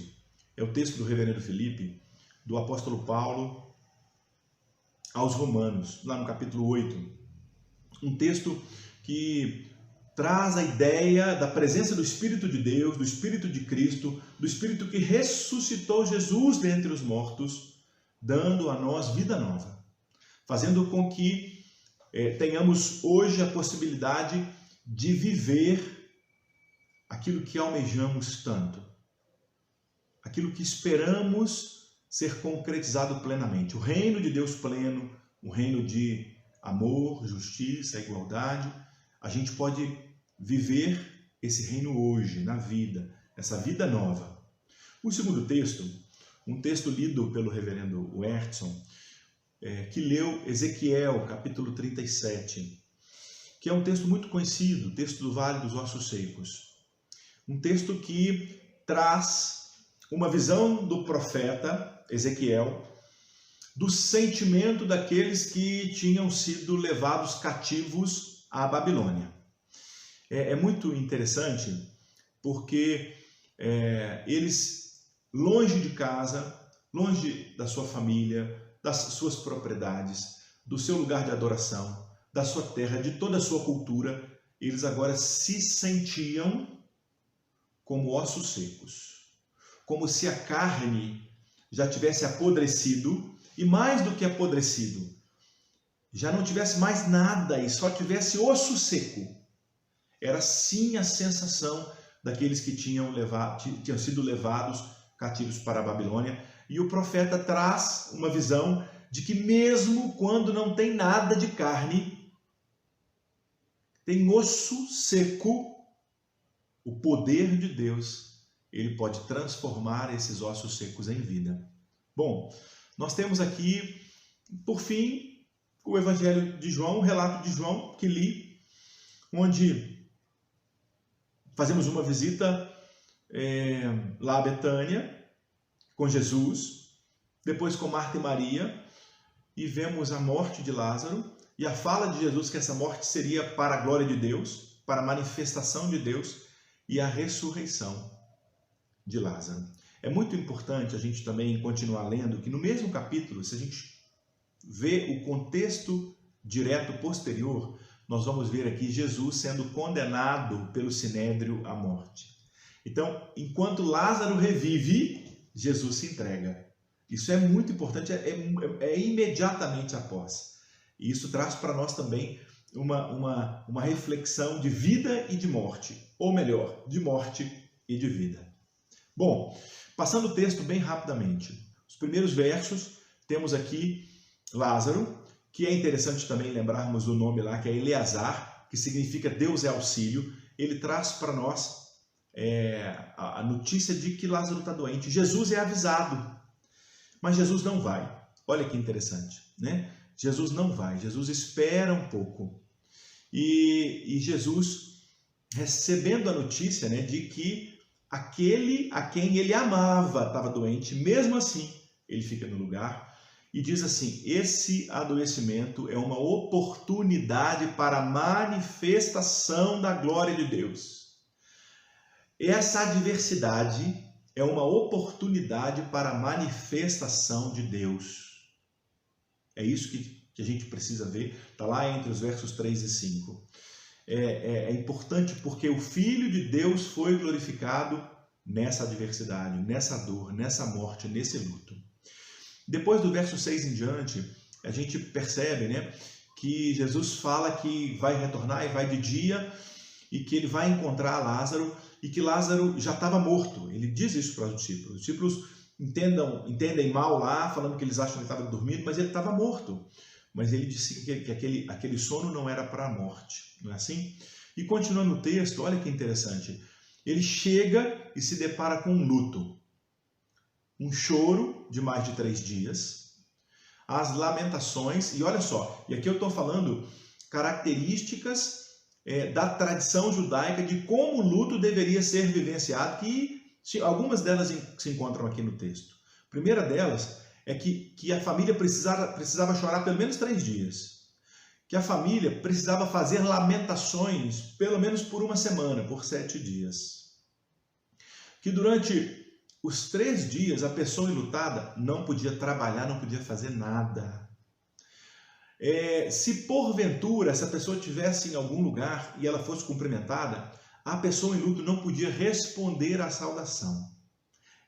Speaker 1: é o texto do reverendo Felipe, do apóstolo Paulo aos Romanos, lá no capítulo 8. Um texto que traz a ideia da presença do Espírito de Deus, do Espírito de Cristo, do Espírito que ressuscitou Jesus dentre os mortos, dando a nós vida nova, fazendo com que tenhamos hoje a possibilidade de viver aquilo que almejamos tanto, aquilo que esperamos ser concretizado plenamente, o reino de Deus pleno, o reino de amor, justiça, igualdade. A gente pode viver esse reino hoje, na vida, essa vida nova. O segundo texto, um texto lido pelo reverendo Hertzson, que leu Ezequiel, capítulo 37, que é um texto muito conhecido, o texto do Vale dos Ossos Secos. Um texto que traz uma visão do profeta Ezequiel do sentimento daqueles que tinham sido levados cativos à Babilônia. É muito interessante porque eles, longe de casa, longe da sua família, das suas propriedades, do seu lugar de adoração, da sua terra, de toda a sua cultura, eles agora se sentiam como ossos secos, como se a carne já tivesse apodrecido, e mais do que apodrecido, já não tivesse mais nada e só tivesse osso seco. Era sim a sensação daqueles que tinham sido levados cativos para a Babilônia. E o profeta traz uma visão de que mesmo quando não tem nada de carne, tem osso seco, o poder de Deus, ele pode transformar esses ossos secos em vida. Bom, nós temos aqui, por fim, o Evangelho de João, o relato de João que li, onde fazemos uma visita lá a Betânia, com Jesus, depois com Marta e Maria, e vemos a morte de Lázaro, e a fala de Jesus que essa morte seria para a glória de Deus, para a manifestação de Deus, e a ressurreição de Lázaro. É muito importante a gente também continuar lendo que no mesmo capítulo, se a gente vê o contexto direto posterior, nós vamos ver aqui Jesus sendo condenado pelo Sinédrio à morte. Então, enquanto Lázaro revive, Jesus se entrega. Isso é muito importante, é imediatamente após. E isso traz para nós também uma reflexão de vida e de morte, ou melhor, de morte e de vida. Bom, passando o texto bem rapidamente. Os primeiros versos, temos aqui Lázaro, que é interessante também lembrarmos o nome lá, que é Eleazar, que significa Deus é auxílio. Ele traz para nós a notícia de que Lázaro está doente. Jesus é avisado, mas Jesus não vai. Olha que interessante, né? Jesus não vai, Jesus espera um pouco. E Jesus, recebendo a notícia, né, de que aquele a quem ele amava estava doente, mesmo assim, ele fica no lugar e diz assim: esse adoecimento é uma oportunidade para a manifestação da glória de Deus. Essa adversidade é uma oportunidade para a manifestação de Deus. É isso que a gente precisa ver, está lá entre os versos 3 e 5. É importante porque o Filho de Deus foi glorificado nessa adversidade, nessa dor, nessa morte, nesse luto. Depois do verso 6 em diante, a gente percebe, né, que Jesus fala que vai retornar e vai de dia e que ele vai encontrar Lázaro e que Lázaro já estava morto. Ele diz isso para os discípulos. Os discípulos entendem mal lá, falando que eles acham que ele estava dormindo, mas ele estava morto. Mas ele disse que aquele sono não era para a morte, não é assim? E continuando o texto, olha que interessante. Ele chega e se depara com um luto. Um choro de mais de 3 dias. As lamentações, e olha só, e aqui eu estou falando características da tradição judaica de como o luto deveria ser vivenciado, que algumas delas se encontram aqui no texto. A primeira delas é que a família precisava chorar pelo menos 3 dias. Que a família precisava fazer lamentações pelo menos por 1 semana, por 7 dias. Que durante os 3 dias a pessoa enlutada não podia trabalhar, não podia fazer nada. Se porventura essa pessoa estivesse em algum lugar e ela fosse cumprimentada, a pessoa em luto não podia responder à saudação.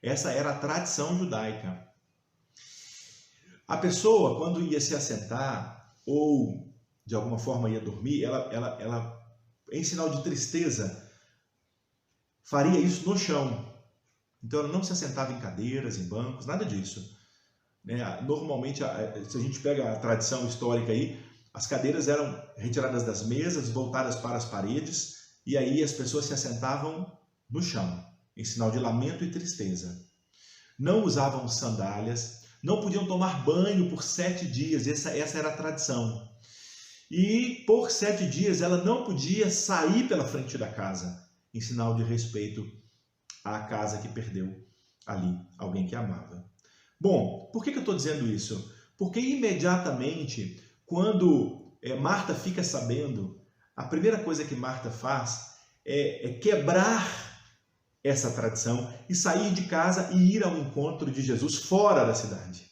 Speaker 1: Essa era a tradição judaica. A pessoa, quando ia se assentar ou de alguma forma ia dormir, ela em sinal de tristeza, faria isso no chão. Então ela não se assentava em cadeiras, em bancos, nada disso. Normalmente, se a gente pega a tradição histórica aí, as cadeiras eram retiradas das mesas, voltadas para as paredes, e aí as pessoas se assentavam no chão, em sinal de lamento e tristeza. Não usavam sandálias, não podiam tomar banho por 7 dias, essa era a tradição. E por 7 dias ela não podia sair pela frente da casa, em sinal de respeito à casa que perdeu ali, alguém que amava. Bom, por que eu estou dizendo isso? Porque imediatamente, quando Marta fica sabendo, a primeira coisa que Marta faz é quebrar essa tradição e sair de casa e ir ao encontro de Jesus fora da cidade.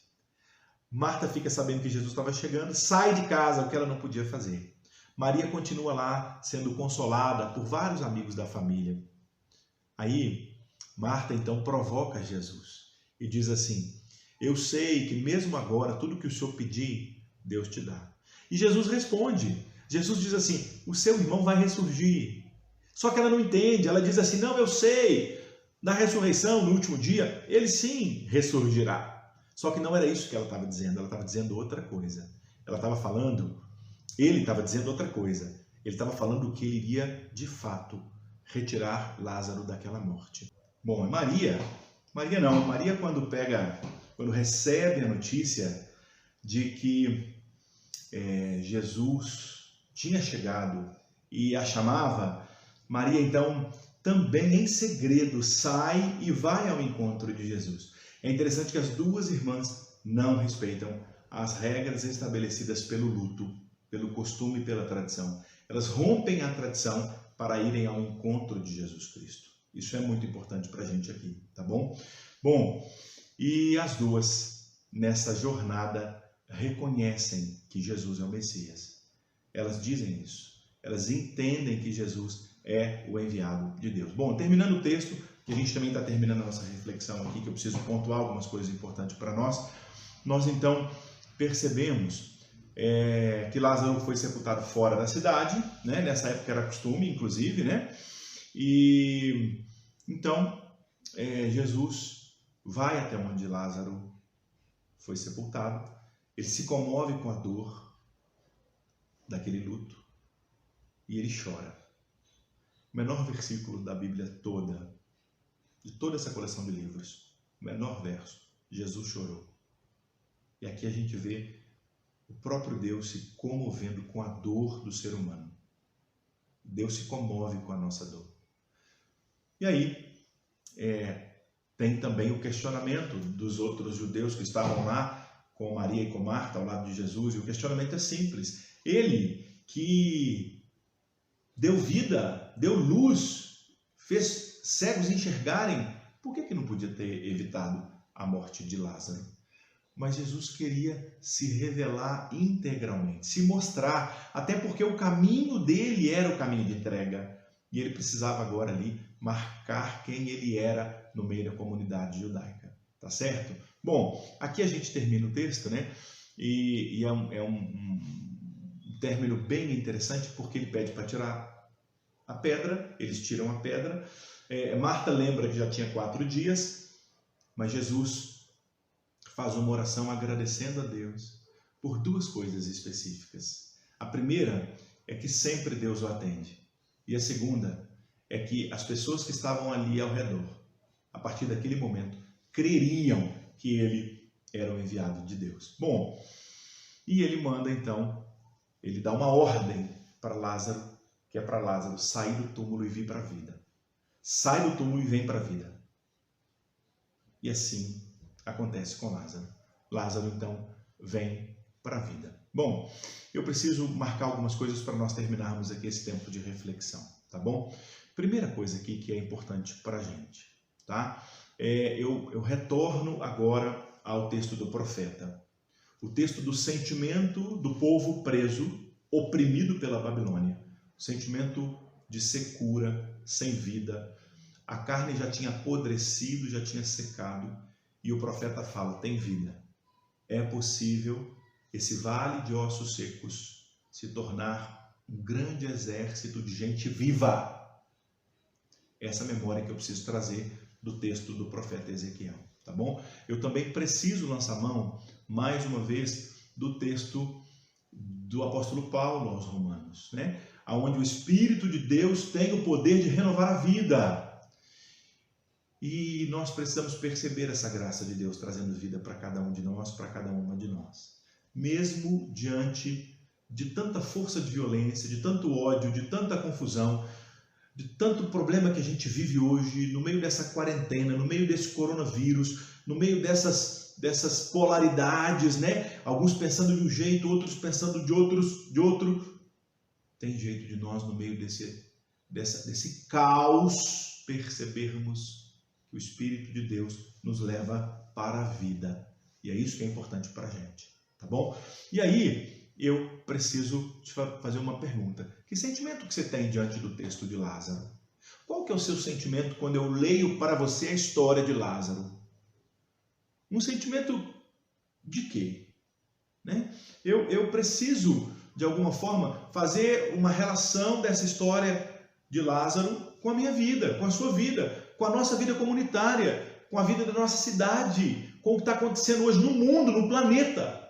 Speaker 1: Marta fica sabendo que Jesus estava chegando, sai de casa, o que ela não podia fazer. Maria continua lá sendo consolada por vários amigos da família. Aí, Marta então provoca Jesus e diz assim: eu sei que mesmo agora, tudo que o Senhor pedir, Deus te dá. E Jesus responde. Jesus diz assim: o seu irmão vai ressurgir. Só que ela não entende. Ela diz assim: não, eu sei. Na ressurreição, no último dia, ele sim ressurgirá. Só que não era isso que ela estava dizendo, ela estava dizendo outra coisa. Ela estava falando, ele estava dizendo outra coisa. Ele estava falando que ele iria, de fato, retirar Lázaro daquela morte. Bom, Maria quando recebe a notícia de que Jesus tinha chegado e a chamava, Maria então também em segredo sai e vai ao encontro de Jesus. É interessante que as duas irmãs não respeitam as regras estabelecidas pelo luto, pelo costume e pela tradição. Elas rompem a tradição para irem ao encontro de Jesus Cristo. Isso é muito importante para a gente aqui, tá bom? Bom, e as duas, nessa jornada, reconhecem que Jesus é o Messias. Elas dizem isso. Elas entendem que Jesus é o enviado de Deus. Bom, terminando o texto, que a gente também está terminando a nossa reflexão aqui, que eu preciso pontuar algumas coisas importantes para nós. Nós então percebemos que Lázaro foi sepultado fora da cidade, né? Nessa época era costume, inclusive, né? E então Jesus vai até onde Lázaro foi sepultado, ele se comove com a dor daquele luto e ele chora. O menor versículo da Bíblia toda, de toda essa coleção de livros, o menor verso, Jesus chorou. E aqui a gente vê o próprio Deus se comovendo com a dor do ser humano. Deus se comove com a nossa dor. E aí, tem também o questionamento dos outros judeus que estavam lá com Maria e com Marta ao lado de Jesus, e o questionamento é simples. Ele que deu vida, deu luz, fez cegos enxergarem, por que não podia ter evitado a morte de Lázaro? Mas Jesus queria se revelar integralmente, se mostrar, até porque o caminho dele era o caminho de entrega, e ele precisava agora ali marcar quem ele era no meio da comunidade judaica, tá certo? Bom, aqui a gente termina o texto, né? E é um término bem interessante, porque ele pede para tirar a pedra, eles tiram a pedra, Marta lembra que já tinha 4 dias, mas Jesus faz uma oração agradecendo a Deus por 2 coisas específicas. A primeira é que sempre Deus o atende. E a segunda é que as pessoas que estavam ali ao redor, a partir daquele momento, creriam que ele era o enviado de Deus. Bom, e ele manda então, ele dá uma ordem para Lázaro, que é para Lázaro sair do túmulo e vir para a vida. Sai do túmulo e vem para a vida. E assim acontece com Lázaro. Lázaro, então, vem para a vida. Bom, eu preciso marcar algumas coisas para nós terminarmos aqui esse tempo de reflexão, tá bom? Primeira coisa aqui que é importante para a gente, tá? Eu retorno agora ao texto do profeta. O texto do sentimento do povo preso, oprimido pela Babilônia. O sentimento de secura, sem vida. A carne já tinha apodrecido, já tinha secado. E o profeta fala, tem vida. É possível esse vale de ossos secos se tornar um grande exército de gente viva. Essa memória que eu preciso trazer do texto do profeta Ezequiel, tá bom? Eu também preciso lançar mão, mais uma vez, do texto do apóstolo Paulo aos Romanos, né? Onde o Espírito de Deus tem o poder de renovar a vida. E nós precisamos perceber essa graça de Deus trazendo vida para cada um de nós, para cada uma de nós. Mesmo diante de tanta força de violência, de tanto ódio, de tanta confusão, de tanto problema que a gente vive hoje, no meio dessa quarentena, no meio desse coronavírus, no meio dessas polaridades, né? Alguns pensando de um jeito, outros pensando de outro. Tem jeito de nós, no meio desse caos, percebermos que o Espírito de Deus nos leva para a vida. E é isso que é importante para a gente, tá bom? E aí, eu preciso te fazer uma pergunta. Que sentimento que você tem diante do texto de Lázaro? Qual que é o seu sentimento quando eu leio para você a história de Lázaro? Um sentimento de quê? Né? Eu preciso, de alguma forma, fazer uma relação dessa história de Lázaro com a minha vida, com a sua vida, com a nossa vida comunitária, com a vida da nossa cidade, com o que está acontecendo hoje no mundo, no planeta.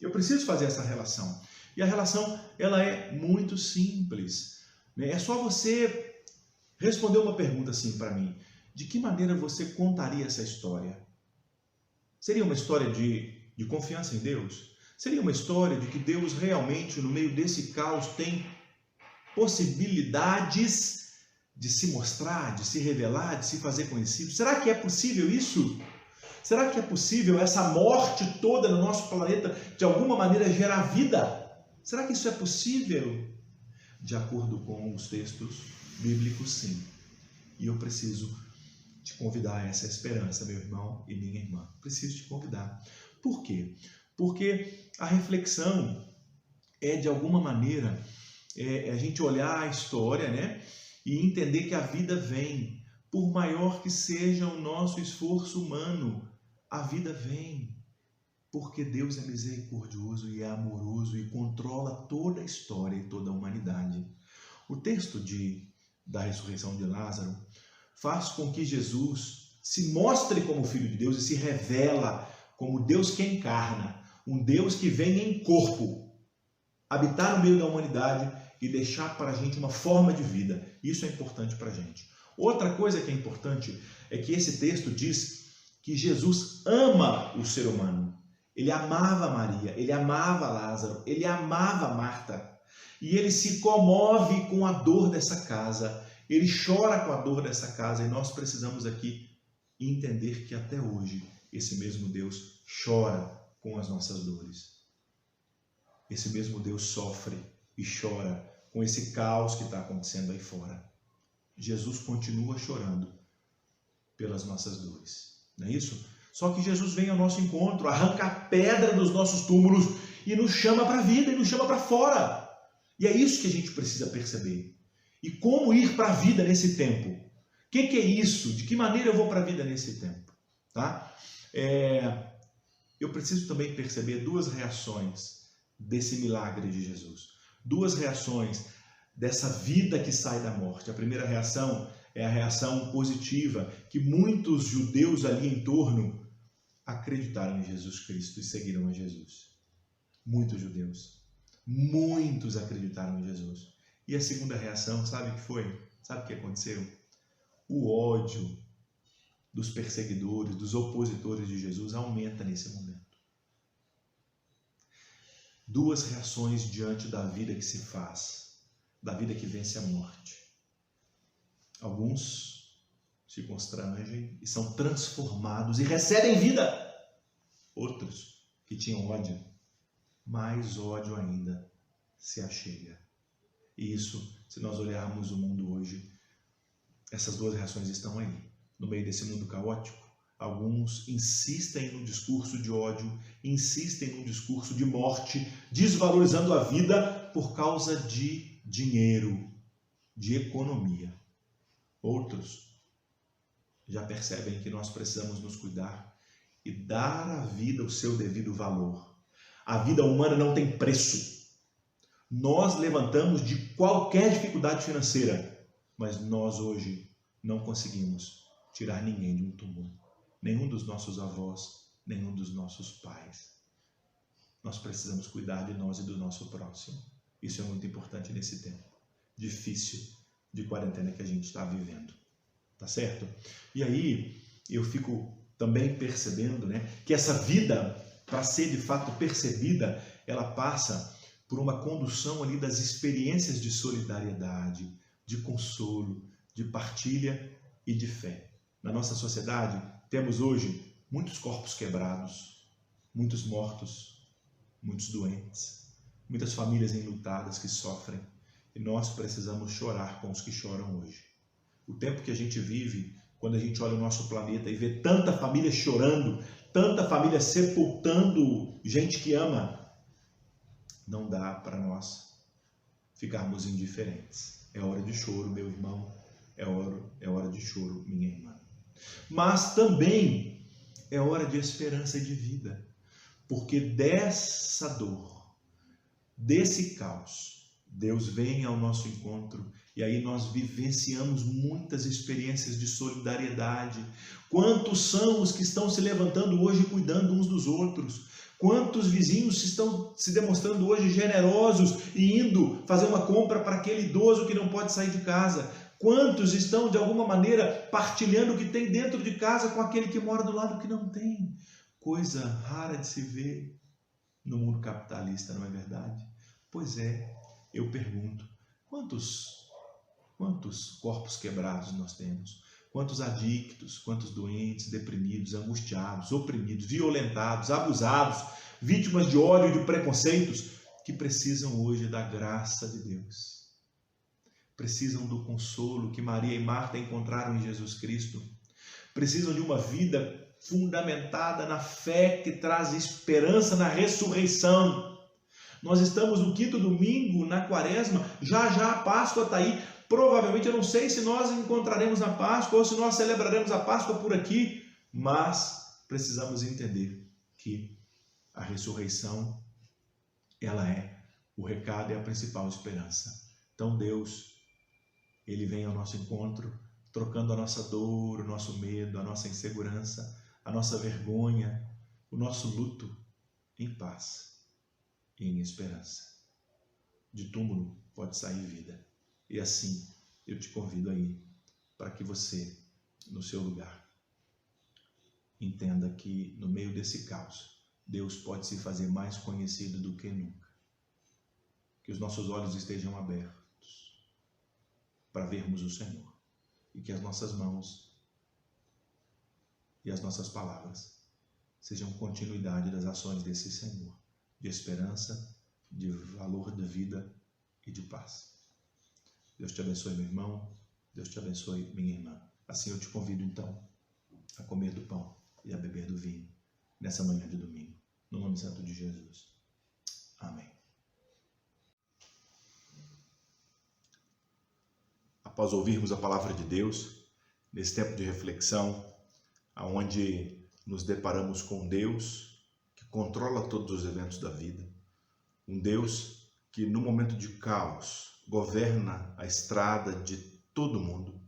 Speaker 1: Eu preciso fazer essa relação. E a relação, ela é muito simples. É só você responder uma pergunta assim para mim. De que maneira você contaria essa história? Seria uma história de confiança em Deus? Seria uma história de que Deus realmente, no meio desse caos, tem possibilidades de se mostrar, de se revelar, de se fazer conhecido? Será que é possível isso? Será que é possível essa morte toda no nosso planeta, de alguma maneira, gerar vida? Será que isso é possível? De acordo com os textos bíblicos, sim. E eu preciso te convidar a essa esperança, meu irmão e minha irmã. Preciso te convidar. Por quê? Porque a reflexão é, de alguma maneira, a gente olhar a história, né? E entender que a vida vem. Por maior que seja o nosso esforço humano, a vida vem. Porque Deus é misericordioso e é amoroso e controla toda a história e toda a humanidade. O texto da ressurreição de Lázaro faz com que Jesus se mostre como Filho de Deus e se revela como Deus que encarna, um Deus que vem em corpo, habitar no meio da humanidade e deixar para a gente uma forma de vida. Isso é importante para a gente. Outra coisa que é importante é que esse texto diz que Jesus ama o ser humano. Ele amava Maria, ele amava Lázaro, ele amava Marta. E ele se comove com a dor dessa casa, ele chora com a dor dessa casa. E nós precisamos aqui entender que até hoje esse mesmo Deus chora com as nossas dores. Esse mesmo Deus sofre e chora com esse caos que está acontecendo aí fora. Jesus continua chorando pelas nossas dores. Não é isso? Só que Jesus vem ao nosso encontro, arranca a pedra dos nossos túmulos e nos chama para a vida, e nos chama para fora. E é isso que a gente precisa perceber. E como ir para a vida nesse tempo? O que é isso? De que maneira eu vou para a vida nesse tempo? Tá? Eu preciso também perceber duas reações desse milagre de Jesus. Duas reações dessa vida que sai da morte. A primeira reação é a reação positiva, que muitos judeus ali em torno acreditaram em Jesus Cristo e seguiram a Jesus. Muitos judeus. Muitos acreditaram em Jesus. E a segunda reação, sabe o que foi? Sabe o que aconteceu? O ódio dos perseguidores, dos opositores de Jesus aumenta nesse momento. Duas reações diante da vida que se faz, da vida que vence a morte. Alguns se constrangem e são transformados e recebem vida. Outros que tinham ódio, mais ódio ainda se achega. E isso, se nós olharmos o mundo hoje, essas duas reações estão aí. No meio desse mundo caótico, alguns insistem no discurso de ódio, insistem no discurso de morte, desvalorizando a vida por causa de dinheiro, de economia. Outros já percebem que nós precisamos nos cuidar e dar à vida o seu devido valor. A vida humana não tem preço. Nós levantamos de qualquer dificuldade financeira, mas nós hoje não conseguimos tirar ninguém de um túmulo. Nenhum dos nossos avós, nenhum dos nossos pais. Nós precisamos cuidar de nós e do nosso próximo. Isso é muito importante nesse tempo difícil de quarentena que a gente está vivendo. Tá certo? E aí eu fico também percebendo, né, que essa vida, para ser de fato percebida, ela passa por uma condução ali das experiências de solidariedade, de consolo, de partilha e de fé. Na nossa sociedade, temos hoje muitos corpos quebrados, muitos mortos, muitos doentes, muitas famílias enlutadas que sofrem, e nós precisamos chorar com os que choram hoje. O tempo que a gente vive, quando a gente olha o nosso planeta e vê tanta família chorando, tanta família sepultando gente que ama, não dá para nós ficarmos indiferentes. É hora de choro, meu irmão, é hora de choro, minha irmã. Mas também é hora de esperança e de vida, porque dessa dor, desse caos, Deus vem ao nosso encontro E aí nós vivenciamos muitas experiências de solidariedade. Quantos são os que estão se levantando hoje cuidando uns dos outros? Quantos vizinhos estão se demonstrando hoje generosos e indo fazer uma compra para aquele idoso que não pode sair de casa? Quantos estão, de alguma maneira, partilhando o que tem dentro de casa com aquele que mora do lado que não tem? Coisa rara de se ver no mundo capitalista, não é verdade? Pois é, eu pergunto, quantos corpos quebrados nós temos? Quantos adictos, quantos doentes, deprimidos, angustiados, oprimidos, violentados, abusados, vítimas de ódio e de preconceitos, que precisam hoje da graça de Deus. Precisam do consolo que Maria e Marta encontraram em Jesus Cristo. Precisam de uma vida fundamentada na fé que traz esperança na ressurreição. Nós estamos no 5º domingo na Quaresma, já a Páscoa está aí. Provavelmente, eu não sei se nós encontraremos a Páscoa ou se nós celebraremos a Páscoa por aqui, mas precisamos entender que a ressurreição, ela é o recado e a principal esperança. Então Deus, Ele vem ao nosso encontro, trocando a nossa dor, o nosso medo, a nossa insegurança, a nossa vergonha, o nosso luto em paz e em esperança. De túmulo pode sair vida. E assim, eu te convido aí para que você, no seu lugar, entenda que no meio desse caos, Deus pode se fazer mais conhecido do que nunca. Que os nossos olhos estejam abertos para vermos o Senhor e que as nossas mãos e as nossas palavras sejam continuidade das ações desse Senhor, de esperança, de valor de vida e de paz. Deus te abençoe, meu irmão. Deus te abençoe, minha irmã. Assim eu te convido, então, a comer do pão e a beber do vinho nessa manhã de domingo. No nome santo de Jesus. Amém. Após ouvirmos a palavra de Deus, nesse tempo de reflexão, onde nos deparamos com Deus que controla todos os eventos da vida, um Deus que no momento de caos governa a estrada de todo mundo,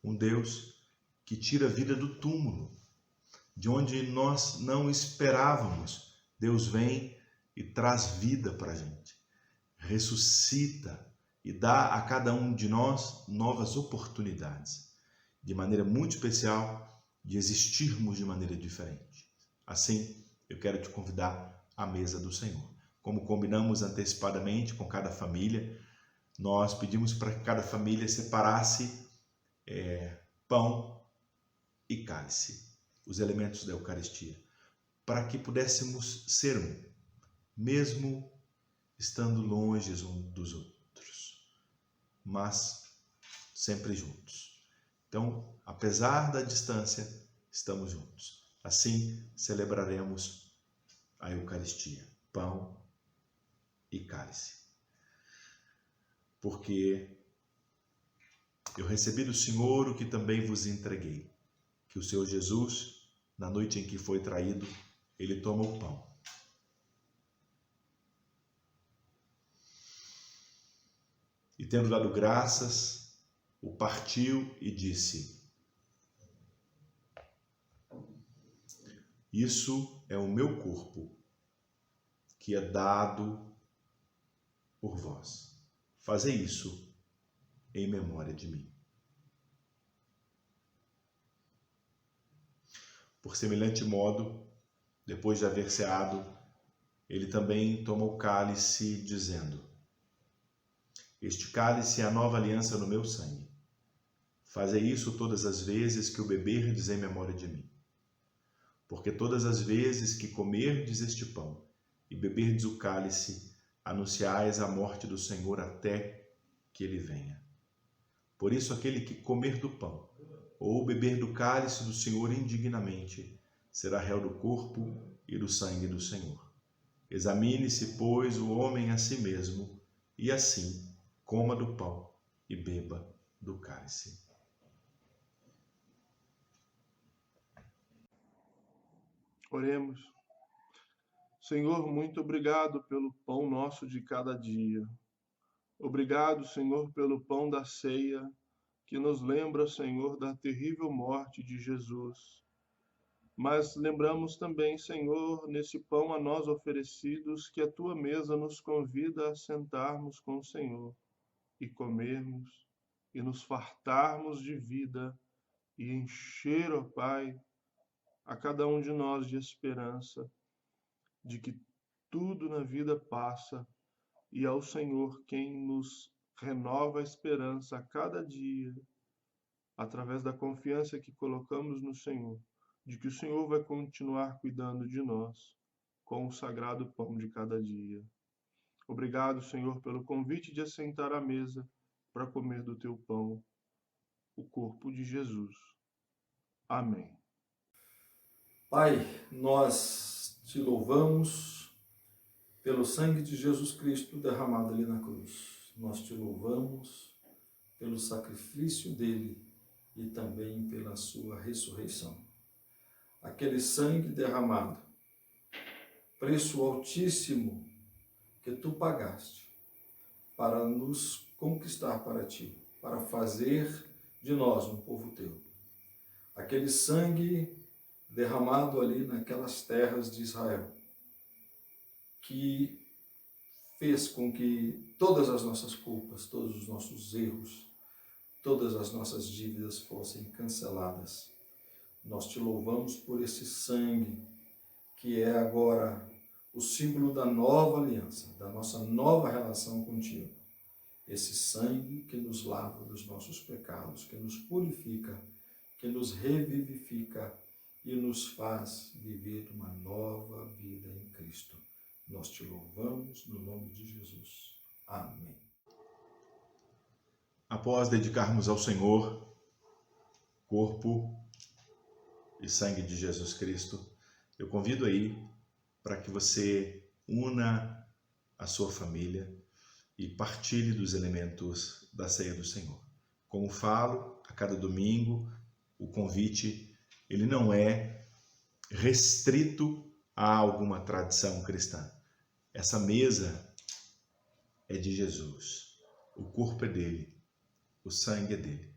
Speaker 1: um Deus que tira a vida do túmulo, de onde nós não esperávamos. Deus vem e traz vida para a gente, ressuscita e dá a cada um de nós novas oportunidades, de maneira muito especial, de existirmos de maneira diferente. Assim, eu quero te convidar à mesa do Senhor. Como combinamos antecipadamente com cada família, nós pedimos para que cada família separasse pão e cálice, os elementos da Eucaristia, para que pudéssemos ser um, mesmo estando longe uns dos outros, mas sempre juntos. Então, apesar da distância, estamos juntos. Assim, celebraremos a Eucaristia, pão e cálice. Porque eu recebi do Senhor o que também vos entreguei, que o Senhor Jesus, na noite em que foi traído, ele toma o pão. E tendo dado graças, o partiu e disse: isso é o meu corpo, que é dado por vós. Fazei isso em memória de mim. Por semelhante modo, depois de haver ceado, ele também tomou o cálice, dizendo: este cálice é a nova aliança no meu sangue. Fazei isso todas as vezes que o beberdes em memória de mim. Porque todas as vezes que comerdes este pão e beberdes o cálice, anunciais a morte do Senhor até que ele venha. Por isso, aquele que comer do pão ou beber do cálice do Senhor indignamente será réu do corpo e do sangue do Senhor. Examine-se, pois, o homem a si mesmo, e assim coma do pão e beba do cálice.
Speaker 3: Oremos. Senhor, muito obrigado pelo pão nosso de cada dia. Obrigado, Senhor, pelo pão da ceia, que nos lembra, Senhor, da terrível morte de Jesus. Mas lembramos também, Senhor, nesse pão a nós oferecidos, que a tua mesa nos convida a sentarmos com o Senhor e comermos e nos fartarmos de vida e encher, ó Pai, a cada um de nós de esperança, de que tudo na vida passa e é o Senhor quem nos renova a esperança a cada dia, através da confiança que colocamos no Senhor, de que o Senhor vai continuar cuidando de nós com o sagrado pão de cada dia. Obrigado, Senhor, pelo convite de assentar à mesa para comer do teu pão, o corpo de Jesus. Amém.
Speaker 5: Pai, nós te louvamos pelo sangue de Jesus Cristo derramado ali na cruz. Nós te louvamos pelo sacrifício dele e também pela sua ressurreição. Aquele sangue derramado, preço altíssimo que tu pagaste para nos conquistar para ti, para fazer de nós um povo teu. Aquele sangue derramado ali naquelas terras de Israel, que fez com que todas as nossas culpas, todos os nossos erros, todas as nossas dívidas fossem canceladas. Nós te louvamos por esse sangue, que é agora o símbolo da nova aliança, da nossa nova relação contigo. Esse sangue que nos lava dos nossos pecados, que nos purifica, que nos revivifica e nos faz viver uma nova vida em Cristo. Nós te louvamos no nome de Jesus. Amém.
Speaker 1: Após dedicarmos ao Senhor corpo e sangue de Jesus Cristo, eu convido aí para que você una a sua família e partilhe dos elementos da ceia do Senhor. Como falo a cada domingo, o convite ele não é restrito a alguma tradição cristã. Essa mesa é de Jesus, o corpo é dele, o sangue é dele.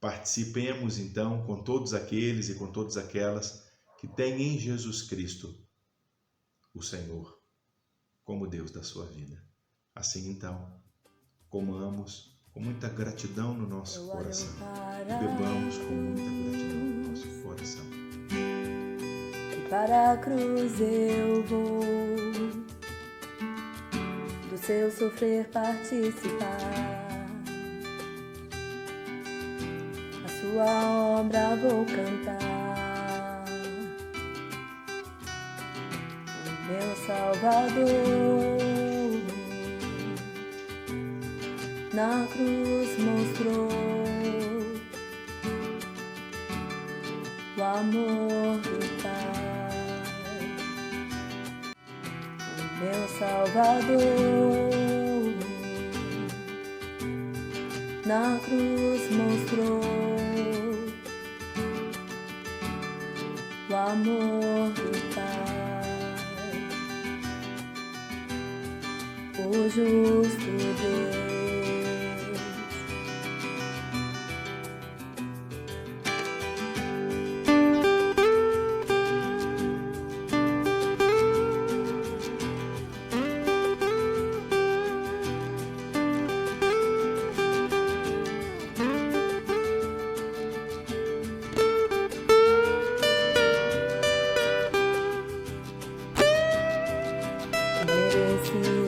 Speaker 1: Participemos então com todos aqueles e com todas aquelas que têm em Jesus Cristo o Senhor como Deus da sua vida. Assim então, comamos com muita gratidão no nosso coração e bebamos com muita gratidão no nosso coração.
Speaker 2: Para a cruz eu vou, do seu sofrer participar, a sua obra vou cantar, o meu Salvador na cruz mostrou o amor do Pai, o meu Salvador na cruz mostrou o amor do Pai, o justo Deus.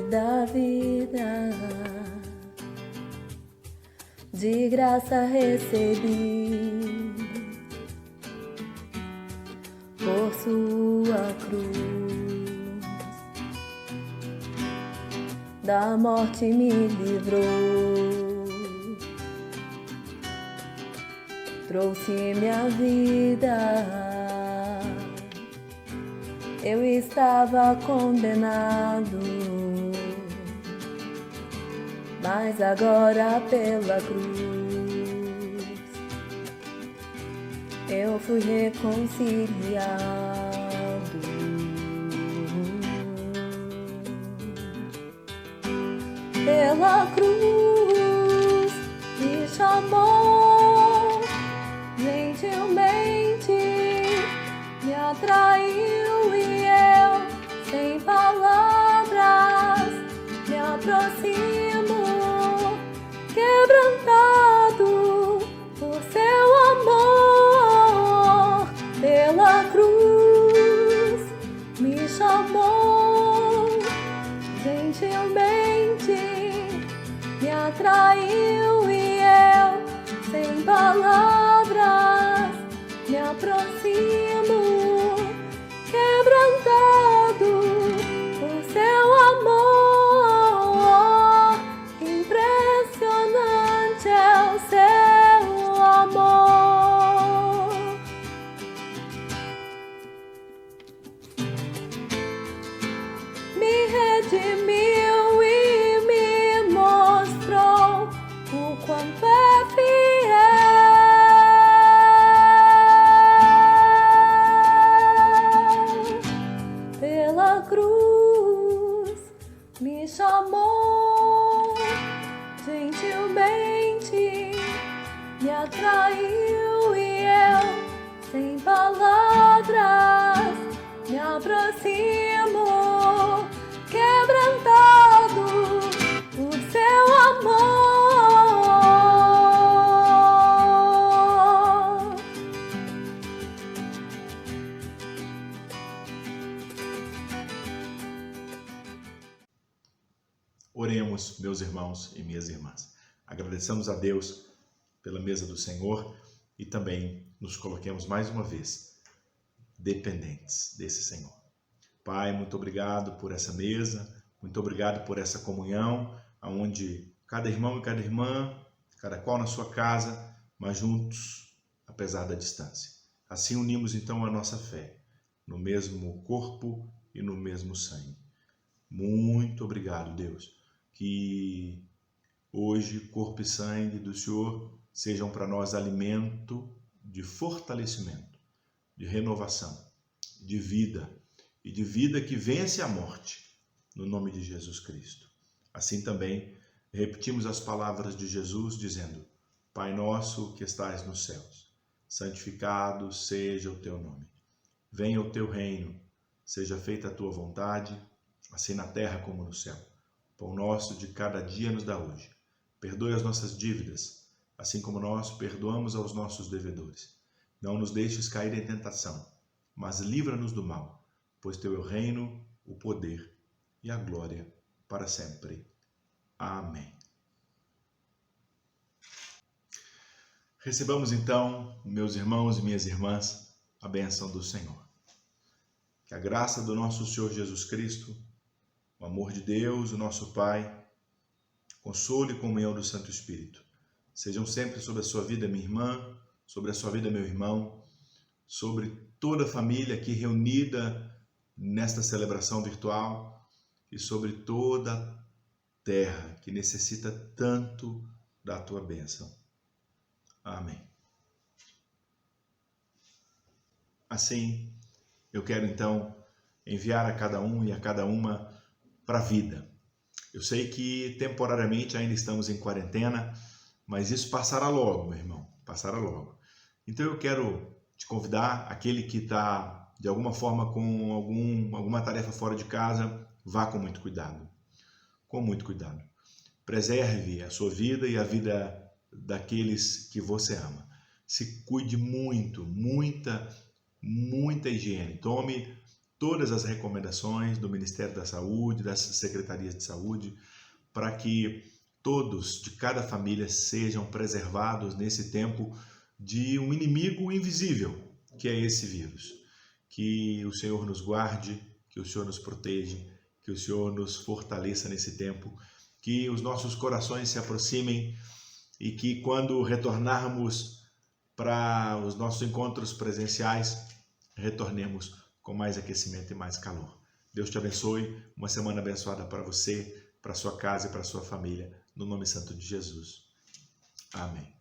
Speaker 2: Da vida, de graça recebi, por sua cruz, da morte me livrou, trouxe minha vida. Eu estava condenado, mas agora pela cruz eu fui reconciliado. pela cruz me chamou, gentilmente me atraiu e eu, sem palavras, me aproximo, quebrantado por seu amor. Pela cruz me chamou, gentilmente me atraiu e eu, sem palavras, me aproximo, quebrantado por seu amor. Impressionante é o seu amor. Me redimiu e me mostrou o quanto é fiel. Pela cruz me chamou, gentilmente me atraiu e eu, sem palavras, me aproximo, quebrantado por seu amor.
Speaker 1: Oremos, meus irmãos e minhas irmãs. Agradecemos a Deus pela mesa do Senhor e também nos coloquemos mais uma vez dependentes desse Senhor. Pai, muito obrigado por essa mesa, muito obrigado por essa comunhão, onde cada irmão e cada irmã, cada qual na sua casa, mas juntos, apesar da distância. Assim unimos então a nossa fé no mesmo corpo e no mesmo sangue. Muito obrigado, Deus, que hoje corpo e sangue do Senhor sejam para nós alimento de fortalecimento, de renovação, de vida e de vida que vence a morte, no nome de Jesus Cristo. Assim também repetimos as palavras de Jesus dizendo: Pai nosso que estais nos céus, santificado seja o teu nome. Venha o teu reino, seja feita a tua vontade, assim na terra como no céu. O pão nosso de cada dia nos dá hoje. Perdoe as nossas dívidas, assim como nós perdoamos aos nossos devedores. Não nos deixes cair em tentação, mas livra-nos do mal, pois teu é o reino, o poder e a glória para sempre. Amém. Recebamos então, meus irmãos e minhas irmãs, a bênção do Senhor. Que a graça do nosso Senhor Jesus Cristo, o amor de Deus, o nosso Pai, consolo e comunhão do Santo Espírito sejam sempre sobre a sua vida, minha irmã, sobre a sua vida, meu irmão, sobre toda a família aqui reunida nesta celebração virtual e sobre toda a terra que necessita tanto da tua bênção. Amém. Assim, eu quero então enviar a cada um e a cada uma para a vida. Eu sei que temporariamente ainda estamos em quarentena, mas isso passará logo, meu irmão, passará logo. Então eu quero te convidar, aquele que está de alguma forma com alguma tarefa fora de casa, vá com muito cuidado. Com muito cuidado. Preserve a sua vida e a vida daqueles que você ama. Se cuide muito, muita higiene. Tome todas as recomendações do Ministério da Saúde, das secretarias de saúde, para que todos de cada família sejam preservados nesse tempo de um inimigo invisível, que é esse vírus. Que o Senhor nos guarde, que o Senhor nos proteja, que o Senhor nos fortaleça nesse tempo, que os nossos corações se aproximem e que quando retornarmos para os nossos encontros presenciais, retornemos com mais aquecimento e mais calor. Deus te abençoe, uma semana abençoada para você, para sua casa e para sua família, no nome santo de Jesus. Amém.